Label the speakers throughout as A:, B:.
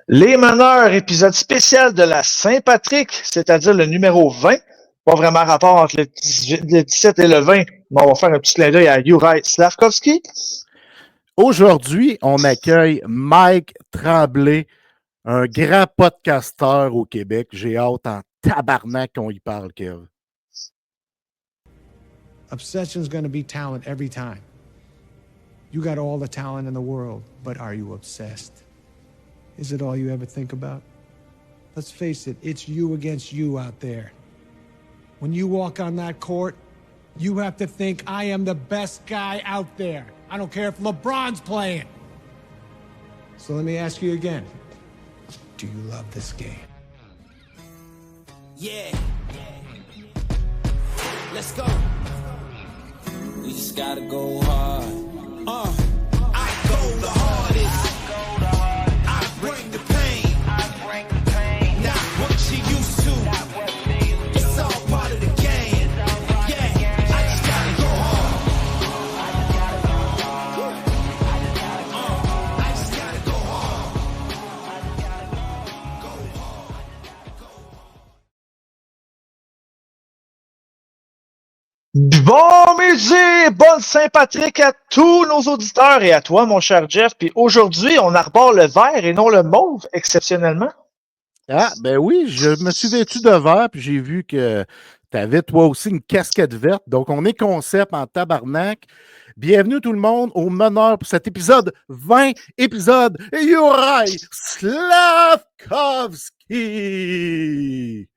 A: Les meneurs, épisode spécial de la Saint-Patrick, c'est-à-dire le numéro 20. Pas vraiment rapport entre le 17 et le 20, mais on va faire un petit clin d'œil à Juraj Slafkovský.
B: Aujourd'hui, on accueille Mike Tremblay, un grand podcasteur au Québec. J'ai hâte en tabarnak qu'on y parle, Kev.
C: Obsession's going to be talent every time. You got all the talent in the world, but are you obsessed? Is it all you ever think about? Let's face it, it's you against you out there. When you walk on that court, you have to think, I am the best guy out there. I don't care if LeBron's playing. So let me ask you again. Do you love this game?
D: Yeah. Let's go. We just gotta go hard. I go the hardest. I bring the pain. Not what you used to. It's all part of the game. Yeah, I just gotta go hard. I just gotta go hard.
A: Bon midi, bonne Saint-Patrick à tous nos auditeurs et à toi, mon cher Jeff. Puis aujourd'hui, on arbore le vert et non le mauve, exceptionnellement.
B: Ah, ben oui, je me suis vêtu de vert, puis j'ai vu que tu avais toi aussi une casquette verte. Donc, on est concept en tabarnak. Bienvenue tout le monde au meneur pour cet épisode 20, épisode Juraj Slafkovský.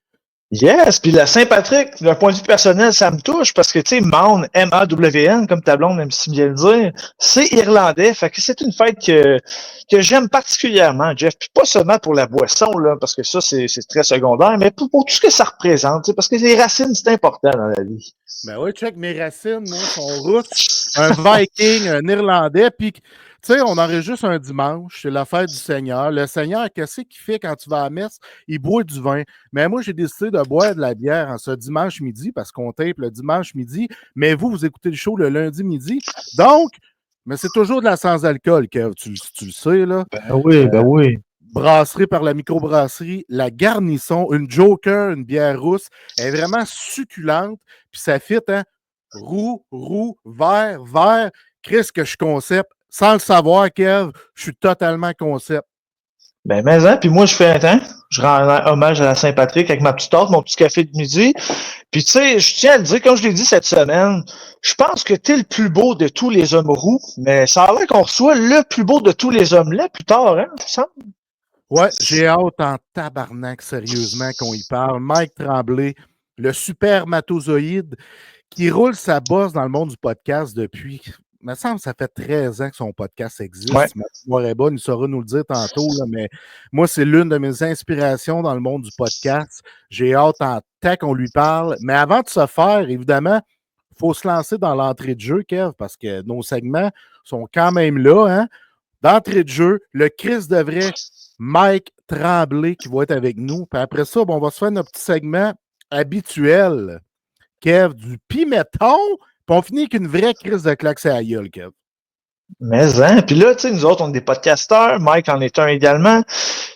A: Yes, puis la Saint-Patrick, d'un point de vue personnel, ça me touche parce que, tu sais, Mawn, M-A-W-N, comme ta blonde aime si bien le dire, c'est irlandais. Fait que c'est une fête que j'aime particulièrement, Jeff. Puis pas seulement pour la boisson, là, parce que ça, c'est très secondaire, mais pour tout ce que ça représente, tu sais, parce que les racines, c'est important dans la vie.
B: Ben oui, check mes racines, moi, sont russes, un Viking, un Irlandais, puis, tu sais, on enregistre un dimanche, c'est la fête du Seigneur. Le Seigneur, qu'est-ce qu'il fait quand tu vas à la messe? Il boit du vin. Mais moi, j'ai décidé de boire de la bière en ce dimanche midi, parce qu'on tape le dimanche midi, mais vous écoutez le show le lundi midi. Donc, mais c'est toujours de la sans-alcool, Kev, tu le sais, là.
A: Ben oui.
B: Brasserie par la microbrasserie, la Garnison, une Joker, une bière rousse. Elle est vraiment succulente. Puis ça fit, hein? Roux, vert. Chris, que je concept. Sans le savoir, Kev, je suis totalement concept.
A: Ben, mais, hein, puis moi, je fais un temps. Je rends hommage à la Saint-Patrick avec ma petite tarte, mon petit café de midi. Puis, tu sais, je tiens à le dire, comme je l'ai dit cette semaine, je pense que t'es le plus beau de tous les hommes roux, mais ça a l'air qu'on reçoit le plus beau de tous les hommes là plus tard, hein, ça me semble.
B: Ouais, j'ai hâte en tabarnak, sérieusement, qu'on y parle. Mike Tremblay, le supermatozoïde qui roule sa bosse dans le monde du podcast depuis, il me semble que ça fait 13 ans que son podcast existe.
A: Ouais.
B: Ma mémoire est bonne, il saura nous le dire tantôt, là, mais moi, c'est l'une de mes inspirations dans le monde du podcast. J'ai hâte en temps qu'on lui parle. Mais avant de se faire, évidemment, il faut se lancer dans l'entrée de jeu, Kev, parce que nos segments sont quand même là. Hein? D'entrée de jeu, le Chris de vrai, Mike Tremblay qui va être avec nous. Puis après ça, on va se faire notre petit segment habituel. Kev, du pimenton, puis on finit avec une vraie crise de claque à la gueule, Kev.
A: Mais, hein, puis là, tu sais, nous autres, on est des podcasteurs, Mike en est un également,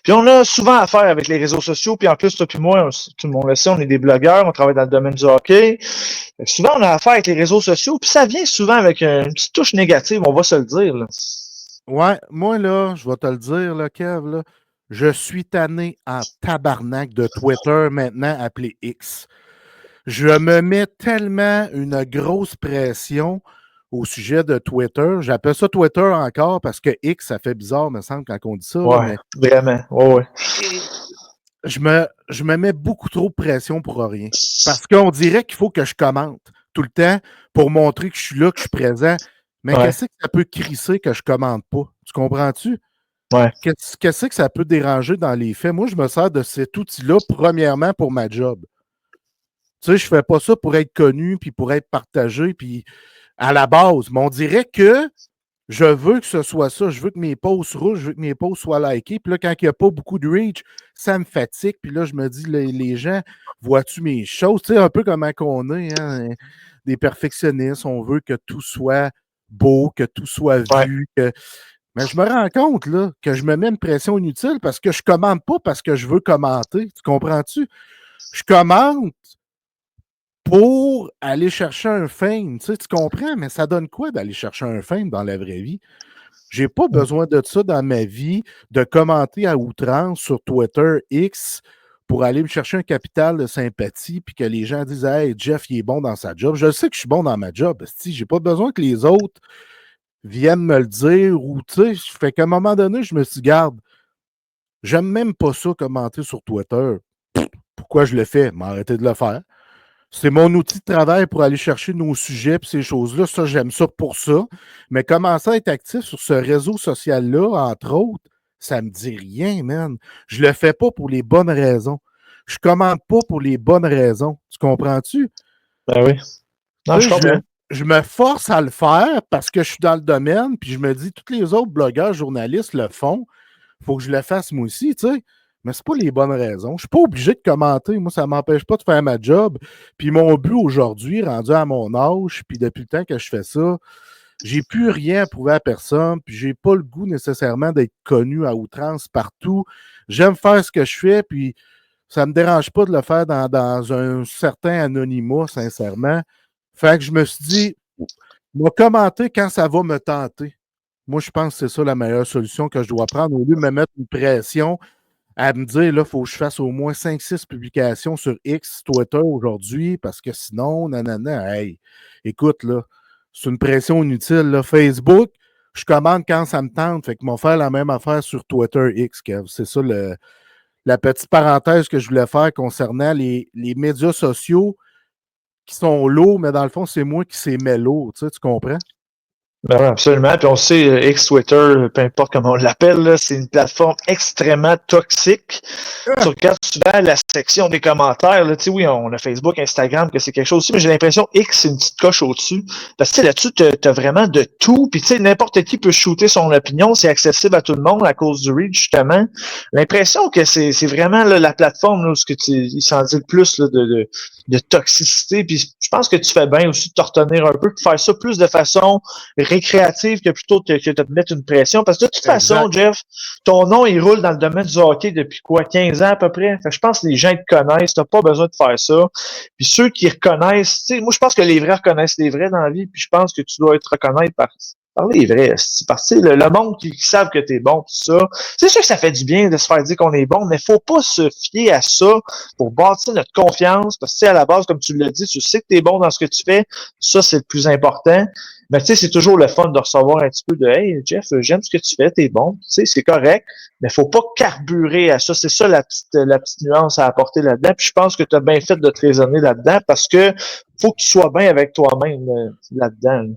A: puis on a souvent affaire avec les réseaux sociaux, puis en plus, toi puis moi, tout le monde le sait, on est des blogueurs, on travaille dans le domaine du hockey, fait que souvent, on a affaire avec les réseaux sociaux, puis ça vient souvent avec une petite touche négative, on va se le dire, là.
B: Ouais, moi, là, je vais te le dire, là, Kev, là, je suis tanné en tabarnak de Twitter maintenant appelé X. Je me mets tellement une grosse pression au sujet de Twitter. J'appelle ça Twitter encore parce que X, ça fait bizarre, me semble, quand on dit ça.
A: Ouais,
B: là,
A: mais vraiment, ouais.
B: Je me mets beaucoup trop de pression pour rien. Parce qu'on dirait qu'il faut que je commente tout le temps pour montrer que je suis là, que je suis présent. Mais qu'est-ce que ça peut crisser que je commente pas? Tu comprends-tu?
A: Ouais.
B: Qu'est-ce que ça peut déranger dans les faits? Moi, je me sers de cet outil-là, premièrement, pour ma job. Tu sais, je fais pas ça pour être connu, puis pour être partagé, puis à la base. Mais on dirait que je veux que ce soit ça. Je veux que mes posts roulent, je veux que mes posts soient likés. Puis là, quand il n'y a pas beaucoup de reach, ça me fatigue. Puis là, je me dis, les gens, vois-tu mes choses? Tu sais, un peu comment qu'on est, hein? Des perfectionnistes. On veut que tout soit beau, que tout soit vu. Mais je me rends compte là, que je me mets une pression inutile parce que je commande pas parce que je veux commenter. Tu comprends-tu? Je commande pour aller chercher un fame. Tu comprends? Mais ça donne quoi d'aller chercher un fame dans la vraie vie? J'ai pas besoin de ça dans ma vie, de commenter à outrance sur Twitter X pour aller me chercher un capital de sympathie puis que les gens disent Hey, Jeff, il est bon dans sa job. Je sais que je suis bon dans ma job. J'ai pas besoin que les autres viennent me le dire ou tu sais, fait qu'à un moment donné, je me suis dit, garde, j'aime même pas ça commenter sur Twitter. Pourquoi je le fais? M'arrêter de le faire. C'est mon outil de travail pour aller chercher nos sujets et ces choses-là. Ça, j'aime ça pour ça. Mais commencer à être actif sur ce réseau social-là, entre autres, ça me dit rien, man. Je le fais pas pour les bonnes raisons. Je commande pas pour les bonnes raisons. Tu comprends-tu?
A: Ben oui. Non, je comprends.
B: Je me force à le faire parce que je suis dans le domaine, puis je me dis, tous les autres blogueurs, journalistes le font. Il faut que je le fasse moi aussi, tu sais. Mais c'est pas les bonnes raisons. Je ne suis pas obligé de commenter. Moi, ça ne m'empêche pas de faire ma job. Puis mon but aujourd'hui, rendu à mon âge, puis depuis le temps que je fais ça, j'ai plus rien à prouver à personne, puis j'ai pas le goût nécessairement d'être connu à outrance partout. J'aime faire ce que je fais, puis ça me dérange pas de le faire dans un certain anonymat, sincèrement. Fait que je me suis dit, je vais commenter quand ça va me tenter. Moi, je pense que c'est ça la meilleure solution que je dois prendre, au lieu de me mettre une pression à me dire, là, il faut que je fasse au moins 5-6 publications sur X, Twitter aujourd'hui, parce que sinon, nanana, hey, écoute, là, c'est une pression inutile, là. Facebook, je commande quand ça me tente, fait qu'ils m'ont fait la même affaire sur Twitter X, Kev. C'est ça la petite parenthèse que je voulais faire concernant les médias sociaux qui sont lourds, mais dans le fond, c'est moi qui s'est met lourd, tu comprends?
A: Ben oui, absolument. Puis on sait, X, Twitter, peu importe comment on l'appelle, là, c'est une plateforme extrêmement toxique. Tu regardes souvent la section des commentaires. Là, tu sais, oui, on a Facebook, Instagram, que c'est quelque chose aussi, mais j'ai l'impression X, c'est une petite coche au-dessus. Parce que tu sais, là-dessus, tu as vraiment de tout. Puis tu sais, n'importe qui peut shooter son opinion. C'est accessible à tout le monde à cause du reach, justement. L'impression que c'est vraiment là, la plateforme là, où il s'en dit le plus là, de toxicité. Puis je pense que tu fais bien aussi de te retenir un peu, de faire ça plus de façon récréative que plutôt que de te mettre une pression. Parce que de toute façon, Jeff, ton nom, il roule dans le domaine du hockey depuis quoi, 15 ans à peu près? Fait que je pense que les gens te connaissent, t'as pas besoin de faire ça. Puis ceux qui reconnaissent, tu sais, moi je pense que les vrais reconnaissent les vrais dans la vie, puis je pense que tu dois être reconnaître par les vrais. Parce que le monde qui savent que t'es bon, tout ça. C'est sûr que ça fait du bien de se faire dire qu'on est bon, mais faut pas se fier à ça pour bâtir notre confiance. Parce que tu sais, à la base, comme tu l'as dit, tu sais que t'es bon dans ce que tu fais. Ça, c'est le plus important. Mais tu sais, c'est toujours le fun de recevoir un petit peu de Hey Jeff, j'aime ce que tu fais, t'es bon. Tu sais, c'est correct, mais faut pas carburer à ça. C'est ça la petite nuance à apporter là-dedans. Puis je pense que tu as bien fait de te raisonner là-dedans parce que faut que tu sois bien avec toi-même là-dedans.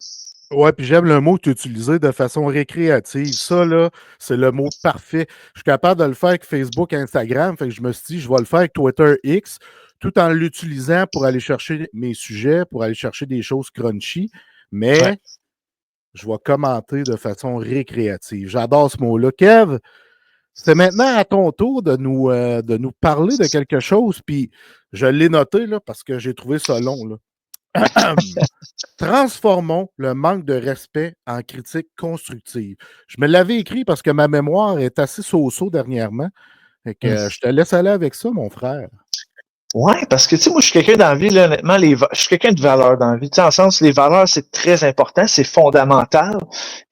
B: Ouais, puis j'aime le mot que tu utilisais de façon récréative. Ça, là, c'est le mot parfait. Je suis capable de le faire avec Facebook, Instagram. Fait que je me suis dit, je vais le faire avec Twitter X, tout en l'utilisant pour aller chercher mes sujets, pour aller chercher des choses crunchy. Mais je vais commenter de façon récréative. J'adore ce mot-là. Kev, c'est maintenant à ton tour de nous parler de quelque chose. Puis je l'ai noté là, parce que j'ai trouvé ça long. Là. Transformons le manque de respect en critique constructive. Je me l'avais écrit parce que ma mémoire est assez so-so dernièrement. Fait que, je te laisse aller avec ça, mon frère.
A: Ouais, parce que, tu sais, moi, je suis quelqu'un dans la vie, là, honnêtement, je suis quelqu'un de valeur dans la vie. Tu sais, en sens, les valeurs, c'est très important, c'est fondamental.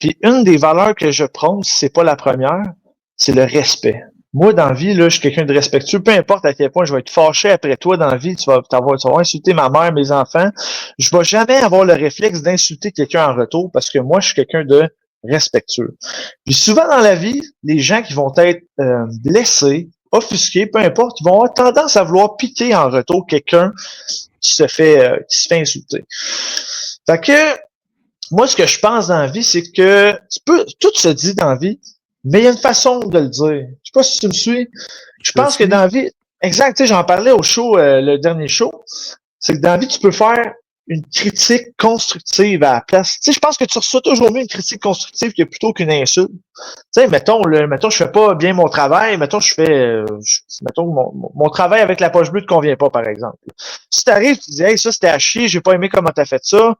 A: Puis, une des valeurs que je prône, si c'est pas la première, c'est le respect. Moi, dans la vie, là, je suis quelqu'un de respectueux. Peu importe à quel point je vais être fâché après toi dans la vie, tu vas insulter ma mère, mes enfants. Je vais jamais avoir le réflexe d'insulter quelqu'un en retour parce que moi, je suis quelqu'un de respectueux. Puis souvent dans la vie, les gens qui vont être blessés, offusqués, peu importe, ils vont avoir tendance à vouloir piquer en retour quelqu'un qui se fait insulter. Fait que moi, ce que je pense dans la vie, c'est que tout se dit dans la vie, mais il y a une façon de le dire. Je sais pas si tu me suis. Je pense que dans la vie, exact, tu sais, j'en parlais au show, le dernier show, c'est que dans la vie, tu peux faire une critique constructive à la place. Tu sais, je pense que tu reçois toujours mieux une critique constructive que plutôt qu'une insulte. Tu sais, mettons, je fais pas bien mon travail, mettons, mon travail avec la poche bleue te convient pas, par exemple. Si t'arrives, tu dis, hey, ça, c'était à chier, j'ai pas aimé comment t'as fait ça.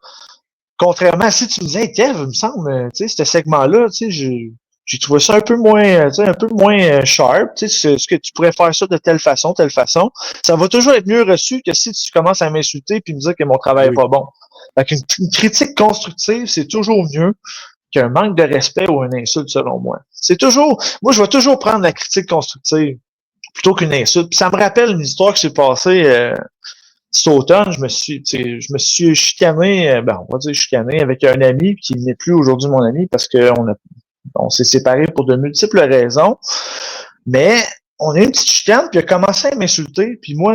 A: Contrairement à si tu me disais, hey, Kev, il me semble, tu sais, ce segment-là, tu sais, j'ai trouvé ça un peu moins sharp. Tu sais, ce que tu pourrais faire ça de telle façon. Ça va toujours être mieux reçu que si tu commences à m'insulter puis me dire que mon travail est
B: Oui.
A: pas bon. Fait qu'une critique constructive, c'est toujours mieux qu'un manque de respect ou une insulte, selon moi. Moi, je vais toujours prendre la critique constructive plutôt qu'une insulte. Puis ça me rappelle une histoire qui s'est passée cet automne. Je me suis chicané, on va dire chicané avec un ami qui n'est plus aujourd'hui mon ami parce on s'est séparés pour de multiples raisons. Mais on a eu une petite chicane, puis il a commencé à m'insulter, puis moi,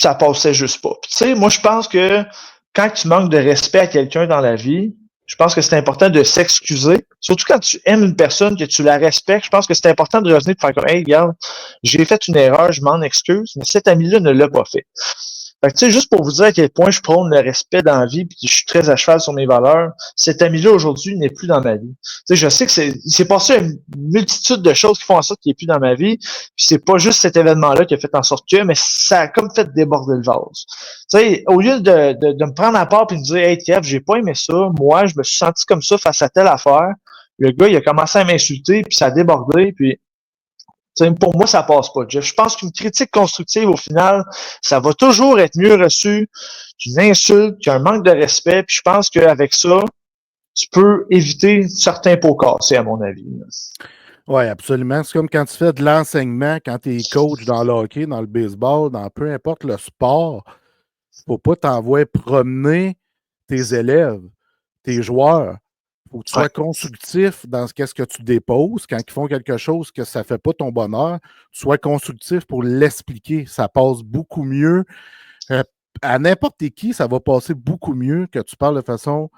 A: ça passait juste pas. Puis, tu sais, moi, je pense que quand tu manques de respect à quelqu'un dans la vie, je pense que c'est important de s'excuser. Surtout quand tu aimes une personne, que tu la respectes, je pense que c'est important de revenir et de faire comme, hey, regarde, j'ai fait une erreur, je m'en excuse, mais cet ami-là ne l'a pas fait. Fait que, tu sais, juste pour vous dire à quel point je prône le respect dans la vie, puis je suis très à cheval sur mes valeurs, cet ami-là aujourd'hui n'est plus dans ma vie. Tu sais, je sais que il s'est passé une multitude de choses qui font en sorte qu'il n'est plus dans ma vie, puis c'est pas juste cet événement-là qui a fait en sorte que, mais ça a comme fait déborder le vase. Tu sais, au lieu de me prendre à part puis de me dire, hey, Kev, j'ai pas aimé ça, moi, je me suis senti comme ça face à telle affaire, le gars, il a commencé à m'insulter, puis ça a débordé, puis pour moi, ça passe pas, Jeff. Je pense qu'une critique constructive, au final, ça va toujours être mieux reçu qu'une insulte, qu'un manque de respect. Puis je pense qu'avec ça, tu peux éviter certains pots cassés, à mon avis.
B: Oui, absolument. C'est comme quand tu fais de l'enseignement, quand tu es coach dans le hockey, dans le baseball, dans peu importe le sport, il ne faut pas t'envoyer promener tes élèves, tes joueurs. Il faut que tu sois constructif dans ce que tu déposes. Quand ils font quelque chose que ça ne fait pas ton bonheur, sois constructif pour l'expliquer. Ça passe beaucoup mieux. À n'importe qui, ça va passer beaucoup mieux que tu parles de façon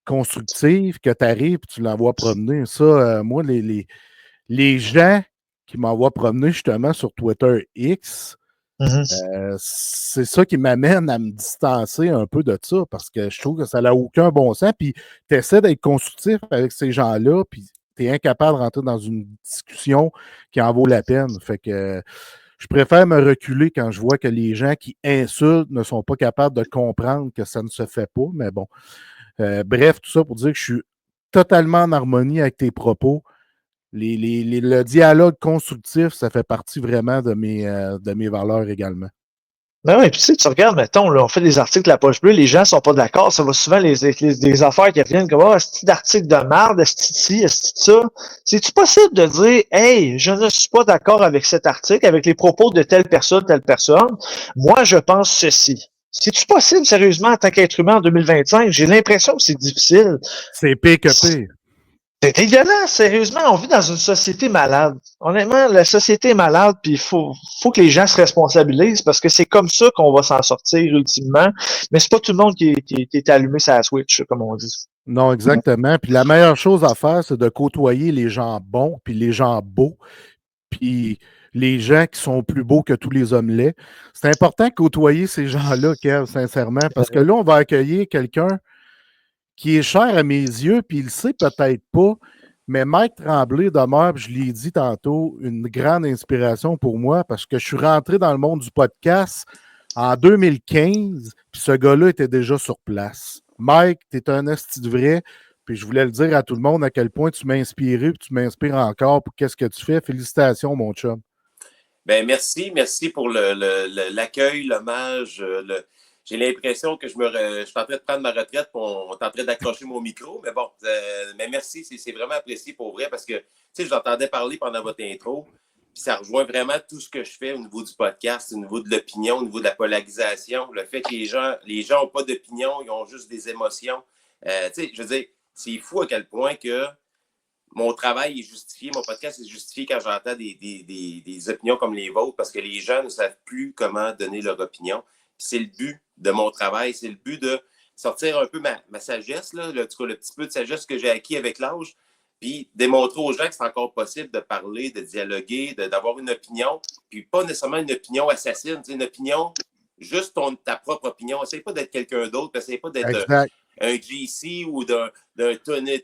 B: constructive, que tu arrives et tu l'envoies promener. Ça, moi, les gens qui m'envoient promener justement sur Twitter X, c'est ça qui m'amène à me distancer un peu de ça parce que je trouve que ça n'a aucun bon sens. Puis tu essaies d'être constructif avec ces gens-là, puis tu es incapable de rentrer dans une discussion qui en vaut la peine. Fait que je préfère me reculer quand je vois que les gens qui insultent ne sont pas capables de comprendre que ça ne se fait pas. Mais bon, bref, tout ça pour dire que je suis totalement en harmonie avec tes propos. Le dialogue constructif, ça fait partie vraiment de mes valeurs également.
A: Ben oui, puis tu sais, tu regardes, mettons, là, on fait des articles à poche bleue, les gens sont pas d'accord, ça va souvent les affaires qui reviennent comme, est-ce d'article de merde, est-ce ci, est-ce ça? C'est-tu possible de dire, hey, je ne suis pas d'accord avec cet article, avec les propos de telle personne, moi, je pense ceci. C'est-tu possible, sérieusement, en tant qu'être humain en 2025? J'ai l'impression que c'est difficile.
B: C'est pire que pire.
A: C'est dégueulasse, sérieusement. On vit dans une société malade. Honnêtement, la société est malade, puis il faut que les gens se responsabilisent parce que c'est comme ça qu'on va s'en sortir ultimement. Mais c'est pas tout le monde qui est allumé sur la Switch, comme on dit.
B: Non, exactement. Puis la meilleure chose à faire, c'est de côtoyer les gens bons, puis les gens beaux, puis les gens qui sont plus beaux que tous les hommes laids. C'est important de côtoyer ces gens-là, Kev, sincèrement, parce que là, on va accueillir quelqu'un qui est cher à mes yeux, puis il le sait peut-être pas, mais Mike Tremblay demeure, je l'ai dit tantôt, une grande inspiration pour moi parce que je suis rentré dans le monde du podcast en 2015, puis ce gars-là était déjà sur place. Mike, tu es un esti de vrai, puis je voulais le dire à tout le monde à quel point tu m'as inspiré, puis tu m'inspires encore pour qu'est-ce que tu fais. Félicitations, mon chum.
E: Ben merci pour l'accueil, l'hommage, j'ai l'impression que je suis en train de prendre ma retraite, on est en train d'accrocher mon micro, mais bon, mais merci, c'est vraiment apprécié pour vrai parce que, tu sais, je l'entendais parler pendant votre intro, puis ça rejoint vraiment tout ce que je fais au niveau du podcast, au niveau de l'opinion, au niveau de la polarisation, le fait que les gens n'ont pas d'opinion, ils ont juste des émotions. Tu sais, je veux dire, c'est fou à quel point que mon travail est justifié, mon podcast est justifié quand j'entends des opinions comme les vôtres parce que les gens ne savent plus comment donner leur opinion. C'est le but de mon travail, c'est le but de sortir un peu ma sagesse, là, le petit peu de sagesse que j'ai acquis avec l'âge, puis démontrer aux gens que c'est encore possible de parler, de dialoguer, d'avoir une opinion, puis pas nécessairement une opinion assassine, une opinion, juste ta propre opinion. Essaye pas d'être quelqu'un d'autre, essaye pas d'être un GC ou d'un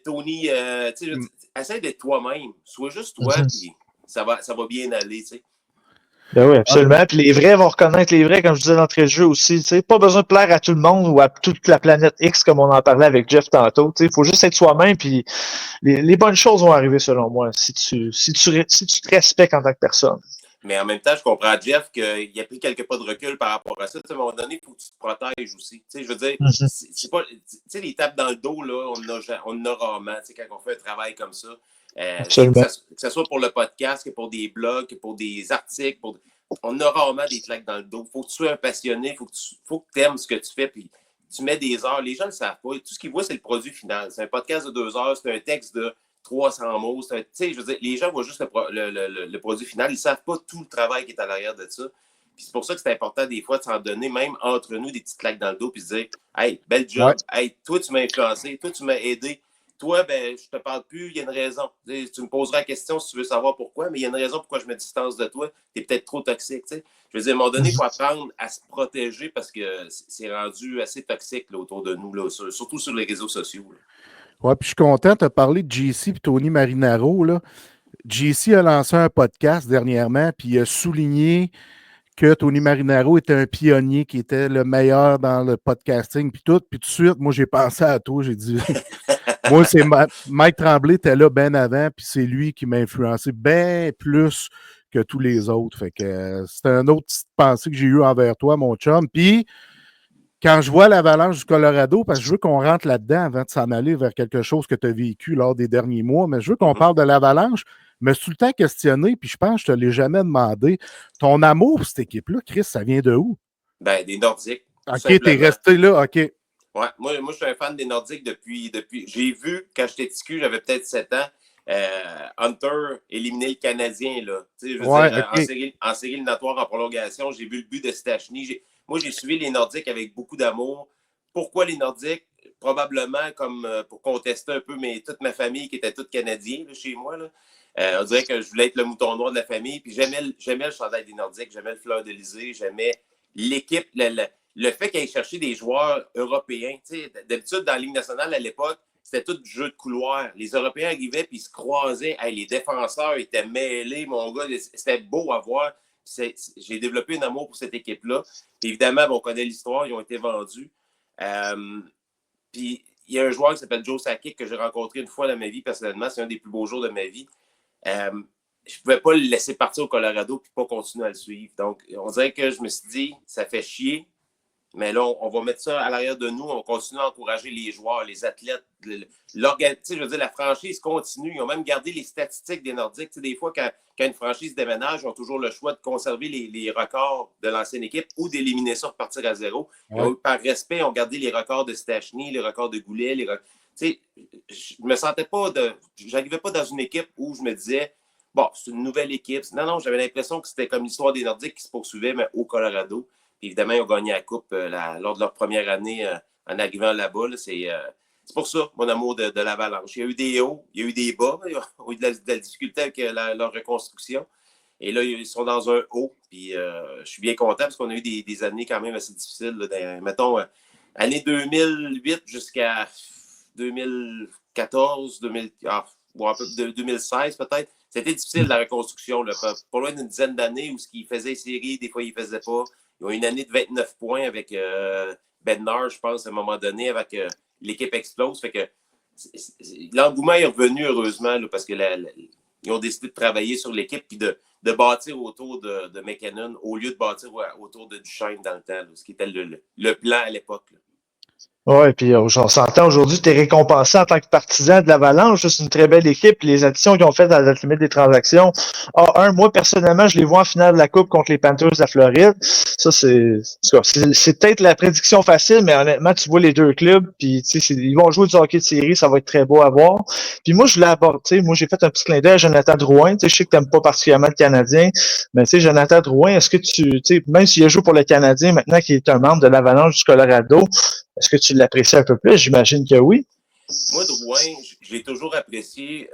E: Tony. Essaye d'être toi-même. Sois juste toi, puis ça va bien aller, tu sais.
A: Ben oui, absolument. Puis les vrais vont reconnaître les vrais, comme je disais d'entrée de jeu aussi. Tu sais, pas besoin de plaire à tout le monde ou à toute la planète X, comme on en parlait avec Jeff tantôt. Tu sais, il faut juste être soi-même, puis les bonnes choses vont arriver selon moi, si tu te respectes en tant que personne.
E: Mais en même temps, je comprends Jeff qu'il a pris quelques pas de recul par rapport à ça. Tu sais, à un moment donné, il faut que tu te protèges aussi. Tu sais, je veux dire, c'est pas. Tu sais, les tapes dans le dos, là, on en a rarement, tu sais, quand on fait un travail comme ça.
A: Absolument.
E: Que ce soit pour le podcast, que pour des blogs, que pour des articles, on a rarement des claques dans le dos. Il faut que tu sois un passionné, il faut que tu aimes ce que tu fais, puis tu mets des heures. Les gens ne le savent pas. Tout ce qu'ils voient, c'est le produit final. C'est un podcast de 2 heures, c'est un texte de 300 mots. Tu sais, je veux dire, les gens voient juste le produit final. Ils ne savent pas tout le travail qui est à l'arrière de ça. Puis c'est pour ça que c'est important des fois de s'en donner, même entre nous, des petites claques dans le dos, puis de se dire hey, bel job. Ouais. Hey, toi, tu m'as influencé. Toi, tu m'as aidé. Toi, ben, je te parle plus, il y a une raison. Tu me poseras la question si tu veux savoir pourquoi, mais il y a une raison pourquoi je me distance de toi. Tu es peut-être trop toxique. T'sais. Je veux dire, à un moment donné, il faut apprendre à se protéger parce que c'est rendu assez toxique là, autour de nous, là, surtout sur les réseaux sociaux. Là.
B: Ouais, puis je suis content de parler de JC et Tony Marinaro. Là. JC a lancé un podcast dernièrement, puis il a souligné que Tony Marinaro était un pionnier qui était le meilleur dans le podcasting, puis tout. Puis tout de suite, moi, j'ai pensé à toi. J'ai dit, moi, c'est Mike Tremblay était là bien avant, puis c'est lui qui m'a influencé bien plus que tous les autres. Fait que c'était une autre petite pensée que j'ai eue envers toi, mon chum. Puis, quand je vois l'Avalanche du Colorado, parce que je veux qu'on rentre là-dedans avant de s'en aller vers quelque chose que tu as vécu lors des derniers mois, mais je veux qu'on parle de l'Avalanche. Je me suis tout le temps questionné, puis je pense que je ne te l'ai jamais demandé. Ton amour pour cette équipe-là, Chris, ça vient de où?
E: Ben, des Nordiques.
B: OK, t'es resté là, OK.
E: Ouais, moi, je suis un fan des Nordiques depuis. J'ai vu, quand j'étais petit cul, j'avais peut-être 7 ans, Hunter éliminer le Canadien, là. Tu sais, je veux dire, okay. en série éliminatoire, en prolongation, j'ai vu le but de Stachny. Moi, j'ai suivi les Nordiques avec beaucoup d'amour. Pourquoi les Nordiques? Probablement comme pour contester un peu toute ma famille qui était toute canadienne là, chez moi. Là. On dirait que je voulais être le mouton noir de la famille. Puis j'aimais le chandail des Nordiques, j'aimais le fleur d'Elysée, j'aimais l'équipe, le fait qu'ils aient cherché des joueurs européens. D'habitude, dans la Ligue nationale à l'époque, c'était tout du jeu de couloir. Les Européens arrivaient puis ils se croisaient. Hey, les défenseurs étaient mêlés, mon gars. C'était beau à voir. J'ai développé un amour pour cette équipe-là. Puis évidemment, on connaît l'histoire, ils ont été vendus. Puis il y a un joueur qui s'appelle Joe Sakic que j'ai rencontré une fois dans ma vie, personnellement. C'est un des plus beaux jours de ma vie. Je ne pouvais pas le laisser partir au Colorado et pas continuer à le suivre. Donc, on dirait que je me suis dit, ça fait chier. Mais là, on va mettre ça à l'arrière de nous. On continue à encourager les joueurs, les athlètes. Je veux dire, la franchise continue. Ils ont même gardé les statistiques des Nordiques. Tu sais, des fois, quand une franchise déménage, ils ont toujours le choix de conserver les records de l'ancienne équipe ou d'éliminer ça, repartir à zéro. Ouais. Par respect, ils ont gardé les records de Stachny, les records de Goulet. Tu sais, je me sentais pas j'arrivais pas dans une équipe où je me disais, bon, c'est une nouvelle équipe. Non, j'avais l'impression que c'était comme l'histoire des Nordiques qui se poursuivait, mais au Colorado. Évidemment, ils ont gagné la Coupe lors de leur première année en arrivant là-bas. Là, c'est pour ça, mon amour de l'Avalanche. Il y a eu des hauts, il y a eu des bas. Ils ont eu de la difficulté avec leur reconstruction. Et là, ils sont dans un haut. Puis je suis bien content parce qu'on a eu des années quand même assez difficiles. Là, mettons, année 2008 jusqu'à 2014, 2016 peut-être. C'était difficile la reconstruction. Là, pas loin d'une dizaine d'années où ils faisaient série, des fois ils ne faisaient pas. Ils ont une année de 29 points avec Bednar, je pense, à un moment donné, avec l'équipe explose. Fait que l'engouement est revenu, heureusement, là, parce qu'ils ont décidé de travailler sur l'équipe et de bâtir autour de McKinnon au lieu de bâtir autour de Duchesne dans le temps, là, ce qui était le plan à l'époque. Là.
A: Oui, puis on s'entend aujourd'hui, tu es récompensé en tant que partisan de l'Avalanche. C'est une très belle équipe. Les additions qu'ils ont faites à la limite des transactions. Moi, personnellement, je les vois en finale de la Coupe contre les Panthers de la Floride. Ça, c'est peut-être la prédiction facile, mais honnêtement, tu vois les deux clubs, puis ils vont jouer du hockey de série, ça va être très beau à voir. Puis moi, je voulais aborder, moi, j'ai fait un petit clin d'œil à Jonathan Drouin. Je sais que tu n'aimes pas particulièrement le Canadien, mais Jonathan Drouin, est-ce que même s'il a joué pour le Canadien, maintenant qu'il est un membre de l'Avalanche du Colorado, est-ce que tu l'apprécies un peu plus? J'imagine que oui.
E: Moi, Drouin, je l'ai toujours apprécié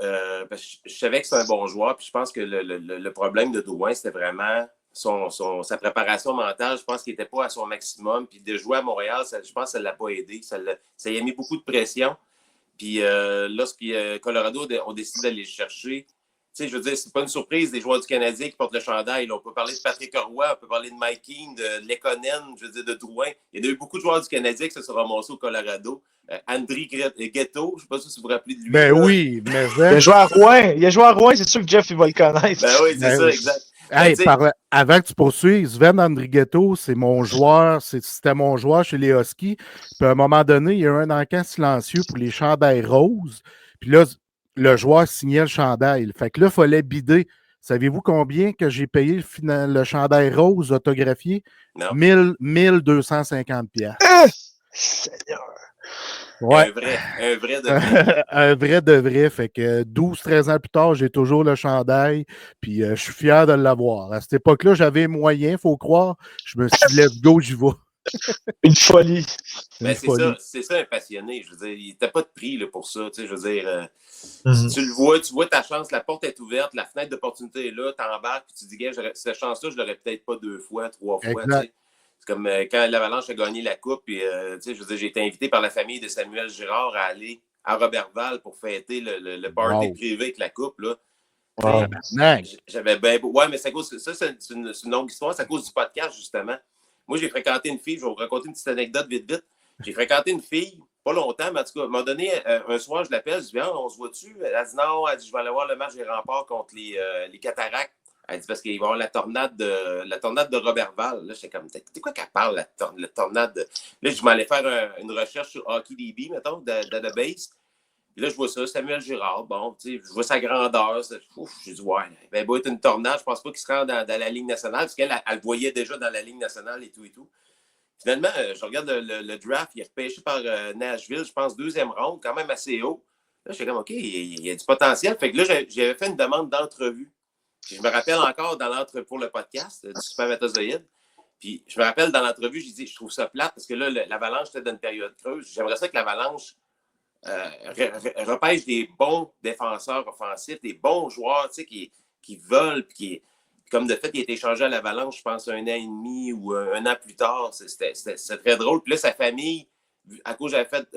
E: parce que je savais que c'est un bon joueur. Puis je pense que le problème de Drouin, c'était vraiment sa préparation mentale. Je pense qu'il n'était pas à son maximum. Puis de jouer à Montréal, je pense que ça ne l'a pas aidé. Ça y a mis beaucoup de pression. Puis lorsque Colorado ont décidé d'aller le chercher, sais, je veux dire, c'est pas une surprise des joueurs du Canadien qui portent le chandail. Là. On peut parler de Patrick Roy, on peut parler de Mike Keane, de Lekonen, je veux dire, de Drouin. Il y a eu beaucoup de joueurs du Canadien qui se sont ramassés au Colorado. Andriy Ghetto, je ne sais pas si vous vous rappelez de lui.
B: Ben
E: là.
B: oui, mais
A: Il a joué à Rouen. Il a joué à Rouen, c'est sûr que Jeff, il va le connaître.
E: Ben oui, c'est
B: Ben
E: ça,
B: oui.
E: exact.
B: Hey,
E: Ben,
B: avant que tu poursuives, Sven Andrighetto, c'est mon joueur, c'était mon joueur chez les Huskies. Puis à un moment donné, il y a eu un encan silencieux pour les chandails roses. Puis là, le joueur signait le chandail. Fait que là, il fallait bider. Savez-vous combien que j'ai payé le chandail rose autographié?
E: non.
B: 1250 $.
A: Seigneur.
B: Ouais.
E: Un vrai de vrai.
B: Un vrai de vrai. Fait que 12-13 ans plus tard, j'ai toujours le chandail. Puis je suis fier de l'avoir. À cette époque-là, j'avais moyen, il faut croire. Je me suis dit, let's go, j'y vais.
A: Une folie.
E: Ben, c'est ça, un passionné. Je veux dire, il n'était pas de prix là, pour ça. Tu sais, je veux dire, si tu le vois, tu vois ta chance, la porte est ouverte, la fenêtre d'opportunité est là, t'embarques, puis tu dis, gars, cette chance-là, je l'aurais peut-être pas 2 fois, 3 fois. Tu sais. C'est comme quand l'Avalanche a gagné la Coupe, puis tu sais, je veux dire, j'ai été invité par la famille de Samuel Girard à aller à Robertval pour fêter le party privé avec la Coupe. Là.
A: Wow.
E: J'avais bien beau. Ouais, mais c'est à cause ça, c'est une longue histoire, c'est à cause du podcast, justement. Moi, j'ai fréquenté une fille, je vais vous raconter une petite anecdote vite. J'ai fréquenté une fille, pas longtemps, mais en tout cas, à un moment donné, un soir, je l'appelle, je dis, on se voit-tu? Elle dit non, elle dit, je vais aller voir le match des Remparts contre les Cataractes. Elle dit, parce qu'il va y avoir la tornade de Robertval. Là, j'étais comme, c'est quoi qu'elle parle, la tornade de... Là, je m'allais faire une recherche sur HockeyDB, mettons, database. Puis là, je vois ça, Samuel Girard, bon, tu sais, je vois sa grandeur. J'ai dit, ouais, ben, va être une tornade, je pense pas qu'il se rend dans la Ligue nationale, parce qu'elle le voyait déjà dans la Ligue nationale et tout et tout. Finalement, je regarde le draft, il est repêché par Nashville, je pense, 2e ronde, quand même assez haut. Là, j'étais comme, OK, il y a du potentiel. Fait que là, j'avais fait une demande d'entrevue. Puis je me rappelle encore pour le podcast du Spermatozoïde. Puis je me rappelle dans l'entrevue, j'ai dit, je trouve ça plate, parce que là, l'Avalanche était dans une période creuse. J'aimerais ça que l'Avalanche repêche des bons défenseurs offensifs, des bons joueurs qui veulent, puis comme de fait, il a été échangé à l'Avalanche, je pense, 1 an et demi ou 1 an plus tard. C'était très drôle. Puis là, sa famille, à cause j'avais fait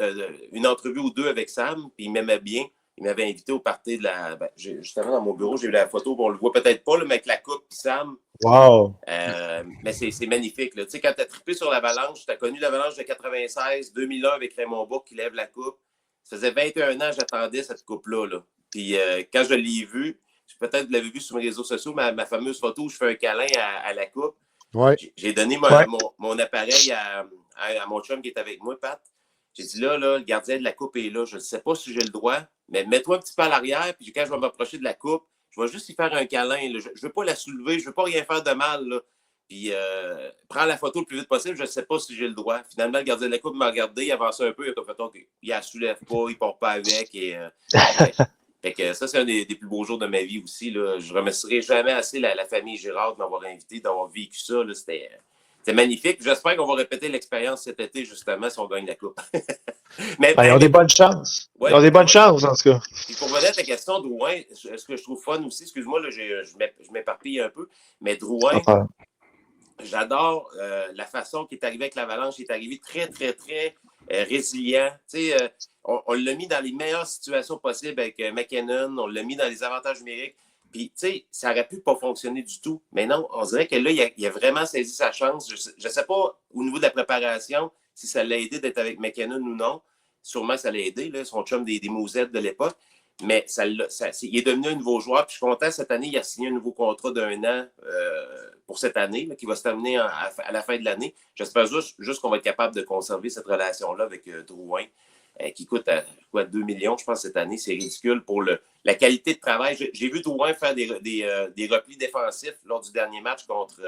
E: une entrevue ou 2 avec Sam, puis il m'aimait bien. Il m'avait invité au party de la... justement, dans mon bureau, j'ai vu la photo, on le voit peut-être pas, là, mais avec la coupe puis Sam.
A: Wow!
E: Mais c'est magnifique. Tu sais, quand tu as trippé sur l'Avalanche, tu as connu l'Avalanche de 96, 2001 avec Raymond Bourque qui lève la coupe. Ça faisait 21 ans que j'attendais cette coupe-là. Là. Puis quand je l'ai vue, peut-être vous l'avez vu sur mes réseaux sociaux, ma fameuse photo où je fais un câlin à la coupe.
B: Ouais.
E: J'ai donné mon appareil à mon chum qui est avec moi, Pat. J'ai dit là, le gardien de la coupe est là. Je ne sais pas si j'ai le droit, mais mets-toi un petit peu à l'arrière, puis quand je vais m'approcher de la coupe, je vais juste y faire un câlin. Là. Je ne veux pas la soulever, je ne veux pas rien faire de mal. Là. Puis prends la photo le plus vite possible, je ne sais pas si j'ai le droit. Finalement, le gardien de la coupe m'a regardé, il avançait un peu, il a fait OK, il ne la soulève pas, il ne part pas avec. Et, fait que ça, c'est un des plus beaux jours de ma vie aussi. Là. Je ne remercierai jamais assez la famille Girard de m'avoir invité, d'avoir vécu ça. Là. C'était magnifique. J'espère qu'on va répéter l'expérience cet été, justement, si on gagne la coupe.
A: Mais ils ont des bonnes chances. Ouais, ils ont des bonnes chances, en tout cas.
E: Puis pour revenir à ta question, Drouin, ce que je trouve fun aussi, excuse-moi, là, je m'éparpille un peu, mais Drouin, j'adore la façon qu'il est arrivé avec l'Avalanche. Il est arrivé très, très, très résilient. Tu sais, on l'a mis dans les meilleures situations possibles avec McKinnon. On l'a mis dans les avantages numériques. Puis, tu sais, ça aurait pu pas fonctionner du tout. Mais non, on dirait que là, il a vraiment saisi sa chance. Je ne sais pas, au niveau de la préparation, si ça l'a aidé d'être avec McKinnon ou non. Sûrement, ça l'a aidé, là, son chum des Mousettes de l'époque. Mais il est devenu un nouveau joueur. Puis je suis content, cette année, il a signé un nouveau contrat d'1 an pour cette année, là, qui va se terminer à la fin de l'année. J'espère juste qu'on va être capable de conserver cette relation-là avec Drouin, qui coûte 2 millions, je pense, cette année. C'est ridicule pour la qualité de travail. J'ai vu Drouin faire des replis défensifs lors du dernier match contre...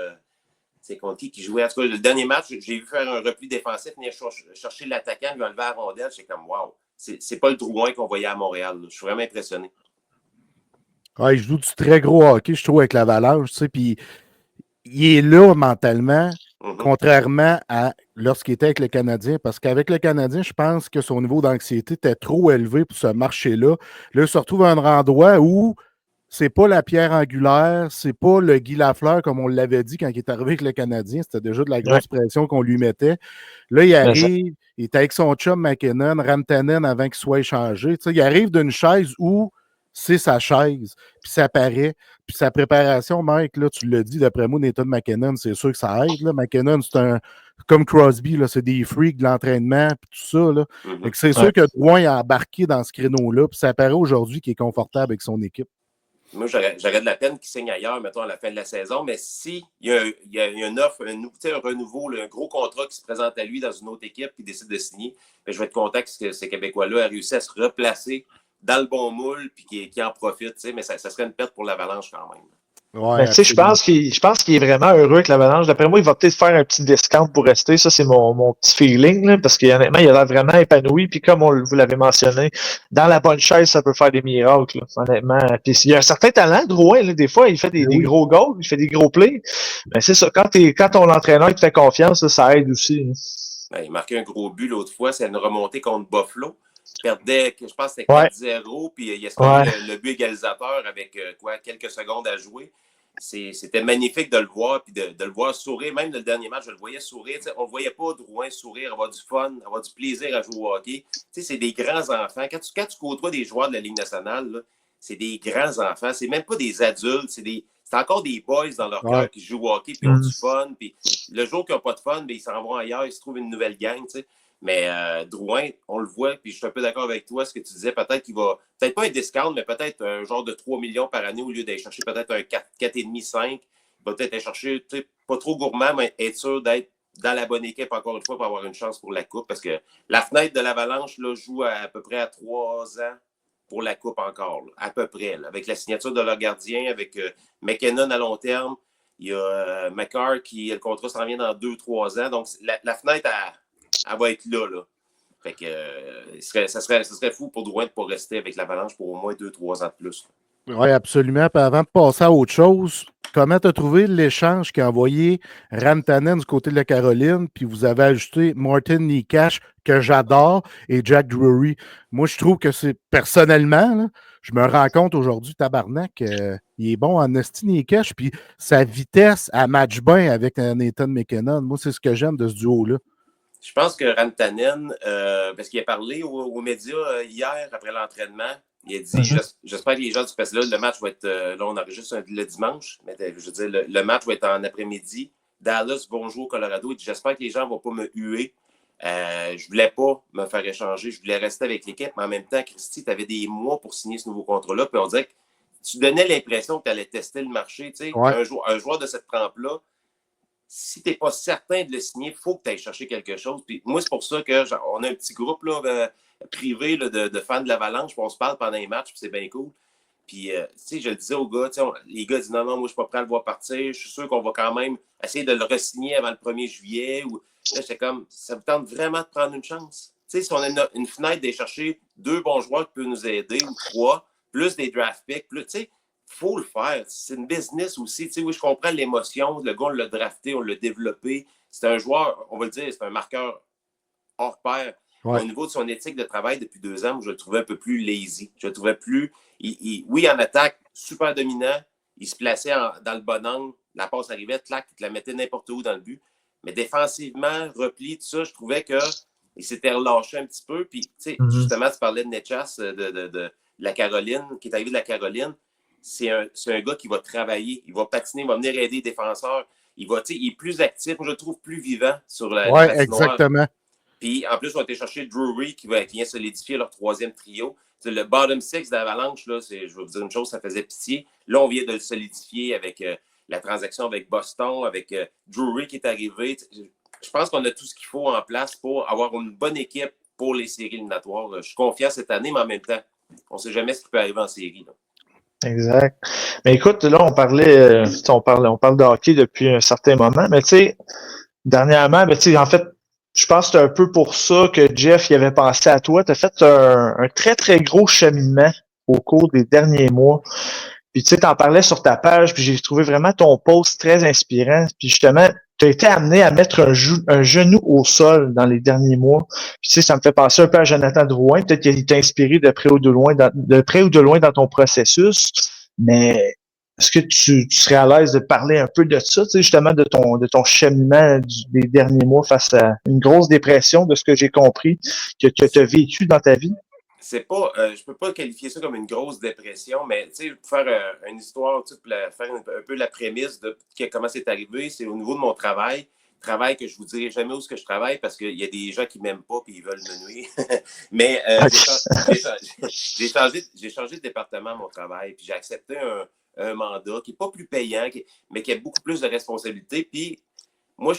E: c'est contre qui jouait. En tout cas, le dernier match, j'ai vu faire un repli défensif, venir chercher l'attaquant, lui enlever la rondelle. J'étais comme, wow, c'est pas le Drouin qu'on voyait à Montréal. Là. Je suis vraiment impressionné.
B: Ouais, il joue du très gros hockey, je trouve, avec l'Avalanche, tu sais, puis il est là mentalement, contrairement à lorsqu'il était avec le Canadien, parce qu'avec le Canadien, je pense que son niveau d'anxiété était trop élevé pour ce marché-là. Là, il se retrouve à un endroit où c'est pas la pierre angulaire, c'est pas le Guy Lafleur, comme on l'avait dit quand il est arrivé avec le Canadien, c'était déjà de la grosse pression qu'on lui mettait. Là, il arrive, il est avec son chum McKinnon, Rantanen avant qu'il soit échangé. Tu sais, il arrive d'une chaise où c'est sa chaise, puis ça paraît. Puis sa préparation, Mike, là, tu l'as dit, d'après moi, Nathan McKinnon, c'est sûr que ça aide. Là. McKinnon, c'est un comme Crosby, là, c'est des freaks de l'entraînement, puis tout ça. Là. Fait que c'est sûr que Drouin a embarqué dans ce créneau-là, puis ça apparaît aujourd'hui qu'il est confortable avec son équipe.
E: Moi, j'aurais de la peine qu'il signe ailleurs, mettons, à la fin de la saison, mais s'il y a une offre, un renouveau, là, un gros contrat qui se présente à lui dans une autre équipe qui décide de signer, bien, je vais être content que ces Québécois-là aient réussi à se replacer dans le bon moule puis qui en profitent, mais ça serait une perte pour l'Avalanche quand même.
B: Ouais,
A: je pense qu'il est vraiment heureux avec l'Avalanche. D'après moi, il va peut-être faire un petit discount pour rester. Ça, c'est mon petit feeling, là, parce qu'honnêtement, il a l'air vraiment épanoui. Puis comme vous l'avez mentionné, dans la bonne chaise, ça peut faire des miracles, là, honnêtement. Puis il y a un certain talent, Drouin, là, des fois, il fait des gros goals, il fait des gros plays. Mais c'est ça, quand ton entraîneur te fait confiance, là, ça aide aussi.
E: Ben, il marquait un gros but l'autre fois, c'est une remontée contre Buffalo. Il perdait, je pense que c'était 4-0, puis il a scoré le but égalisateur avec quelques secondes à jouer. C'était magnifique de le voir, puis de le voir sourire. Même le dernier match, je le voyais sourire. On ne voyait pas Drouin sourire, avoir du fun, avoir du plaisir à jouer au hockey. C'est des grands enfants. Quand tu côtoies des joueurs de la Ligue nationale, là, c'est des grands enfants. C'est même pas des adultes, c'est encore des boys dans leur cœur qui jouent au hockey, puis ont du fun. Puis le jour qu'ils n'ont pas de fun, bien, ils s'en vont ailleurs, ils se trouvent une nouvelle gang. T'sais. Mais Drouin, on le voit, puis je suis un peu d'accord avec toi, ce que tu disais, peut-être qu'il va, peut-être pas un discount, mais peut-être un genre de 3 millions par année au lieu d'aller chercher peut-être un 4,5, 5. Il va peut-être aller chercher, pas trop gourmand, mais être sûr d'être dans la bonne équipe encore une fois pour avoir une chance pour la Coupe, parce que la fenêtre de l'Avalanche là, joue à peu près à 3 ans pour la Coupe encore, là, à peu près, là, avec la signature de leur gardien, avec McKinnon à long terme. Il y a McCarr qui, le contrat s'en vient dans 2-3 ans. Donc, la fenêtre, elle va être là. Fait que ça serait fou pour Drouin de ne pas rester avec l'Avalanche pour au moins 2-3 ans de plus.
B: Oui, absolument. Puis avant de passer à autre chose, comment tu as trouvé l'échange qui a envoyé Rantanen du côté de la Caroline, puis vous avez ajouté Martin Necas, que j'adore, et Jack Drury. Moi, je trouve que c'est, personnellement, là, je me rends compte aujourd'hui, tabarnak, il est bon en esti Necas, puis sa vitesse, elle match bien avec Nathan McKinnon. Moi, c'est ce que j'aime de ce duo-là.
E: Je pense que Rantanen, parce qu'il a parlé aux médias hier après l'entraînement, il a dit j'espère que les gens du parce que là, le match va être. Là, on enregistre le dimanche, mais je veux dire, le match va être en après-midi. Dallas vont jouer au Colorado. Il dit j'espère que les gens ne vont pas me huer. Je ne voulais pas me faire échanger. Je voulais rester avec l'équipe. Mais en même temps, Christy, tu avais des mois pour signer ce nouveau contrat-là. Puis on dirait que tu donnais l'impression que tu allais tester le marché. Tu sais, un joueur de cette trempe-là, si tu n'es pas certain de le signer, il faut que tu ailles chercher quelque chose. Puis moi, c'est pour ça qu'on a un petit groupe là, privé là, de fans de l'Avalanche, puis on se parle pendant les matchs, puis c'est bien cool. Puis, tu sais, je le disais aux gars, les gars disent non, moi, je ne suis pas prêt à le voir partir. Je suis sûr qu'on va quand même essayer de le re-signer avant le 1er juillet. Là, j'étais comme, ça vous tente vraiment de prendre une chance? Tu sais, si on a une fenêtre d'aller chercher 2 bons joueurs qui peuvent nous aider, ou 3, plus des draft picks, tu sais, il faut le faire. C'est une business aussi. Tu sais, oui, je comprends l'émotion. Le gars, on l'a drafté, on l'a développé. C'est un joueur, on va le dire, c'est un marqueur hors pair. Au niveau de son éthique de travail depuis 2 ans, je le trouvais un peu plus lazy. Je le trouvais plus... oui, en attaque, super dominant. Il se plaçait dans le bon angle. La passe arrivait, clac, il te la mettait n'importe où dans le but. Mais défensivement, repli, tout ça, je trouvais qu'il s'était relâché un petit peu. Puis, tu sais, justement, tu parlais de Necas, de la Caroline, qui est arrivé de la Caroline. C'est un gars qui va travailler. Il va patiner, il va venir aider les défenseurs. Il est plus actif. Moi, je le trouve plus vivant sur la patinoire.
B: Exactement.
E: Puis, en plus, on a été chercher Drury qui vient solidifier leur 3e trio. C'est le bottom 6 d'Avalanche, là, je vais vous dire une chose, ça faisait pitié. Là, on vient de le solidifier avec la transaction avec Boston, avec Drury qui est arrivé. Je pense qu'on a tout ce qu'il faut en place pour avoir une bonne équipe pour les séries éliminatoires. Je suis confiant cette année, mais en même temps, on ne sait jamais ce qui peut arriver en série. Là.
A: Exact. Mais écoute, là, on parle de hockey depuis un certain moment, mais tu sais, dernièrement, en fait, je pense que c'est un peu pour ça que Jeff y avait pensé à toi. Tu as fait un très, très gros cheminement au cours des derniers mois. Puis tu sais, t'en parlais sur ta page, puis j'ai trouvé vraiment ton post très inspirant. Puis justement, tu as été amené à mettre un genou au sol dans les derniers mois. Puis tu sais, ça me fait penser un peu à Jonathan Drouin. Peut-être qu'il t'a inspiré de près ou de loin dans ton processus. Mais est-ce que tu serais à l'aise de parler un peu de ça, tu sais, justement, de ton cheminement des derniers mois face à une grosse dépression, de ce que j'ai compris, que tu as vécu dans ta vie?
E: c'est pas, je peux pas qualifier ça comme une grosse dépression, mais tu sais, pour faire une histoire, tu sais, pour faire un peu la prémisse de comment c'est arrivé, c'est au niveau de mon travail. Travail que je vous dirai jamais où est-ce que je travaille parce qu'il y a des gens qui m'aiment pas et ils veulent me nuire. Mais j'ai changé de département à mon travail, puis j'ai accepté un mandat qui n'est pas plus payant, mais qui a beaucoup plus de responsabilités. Puis moi,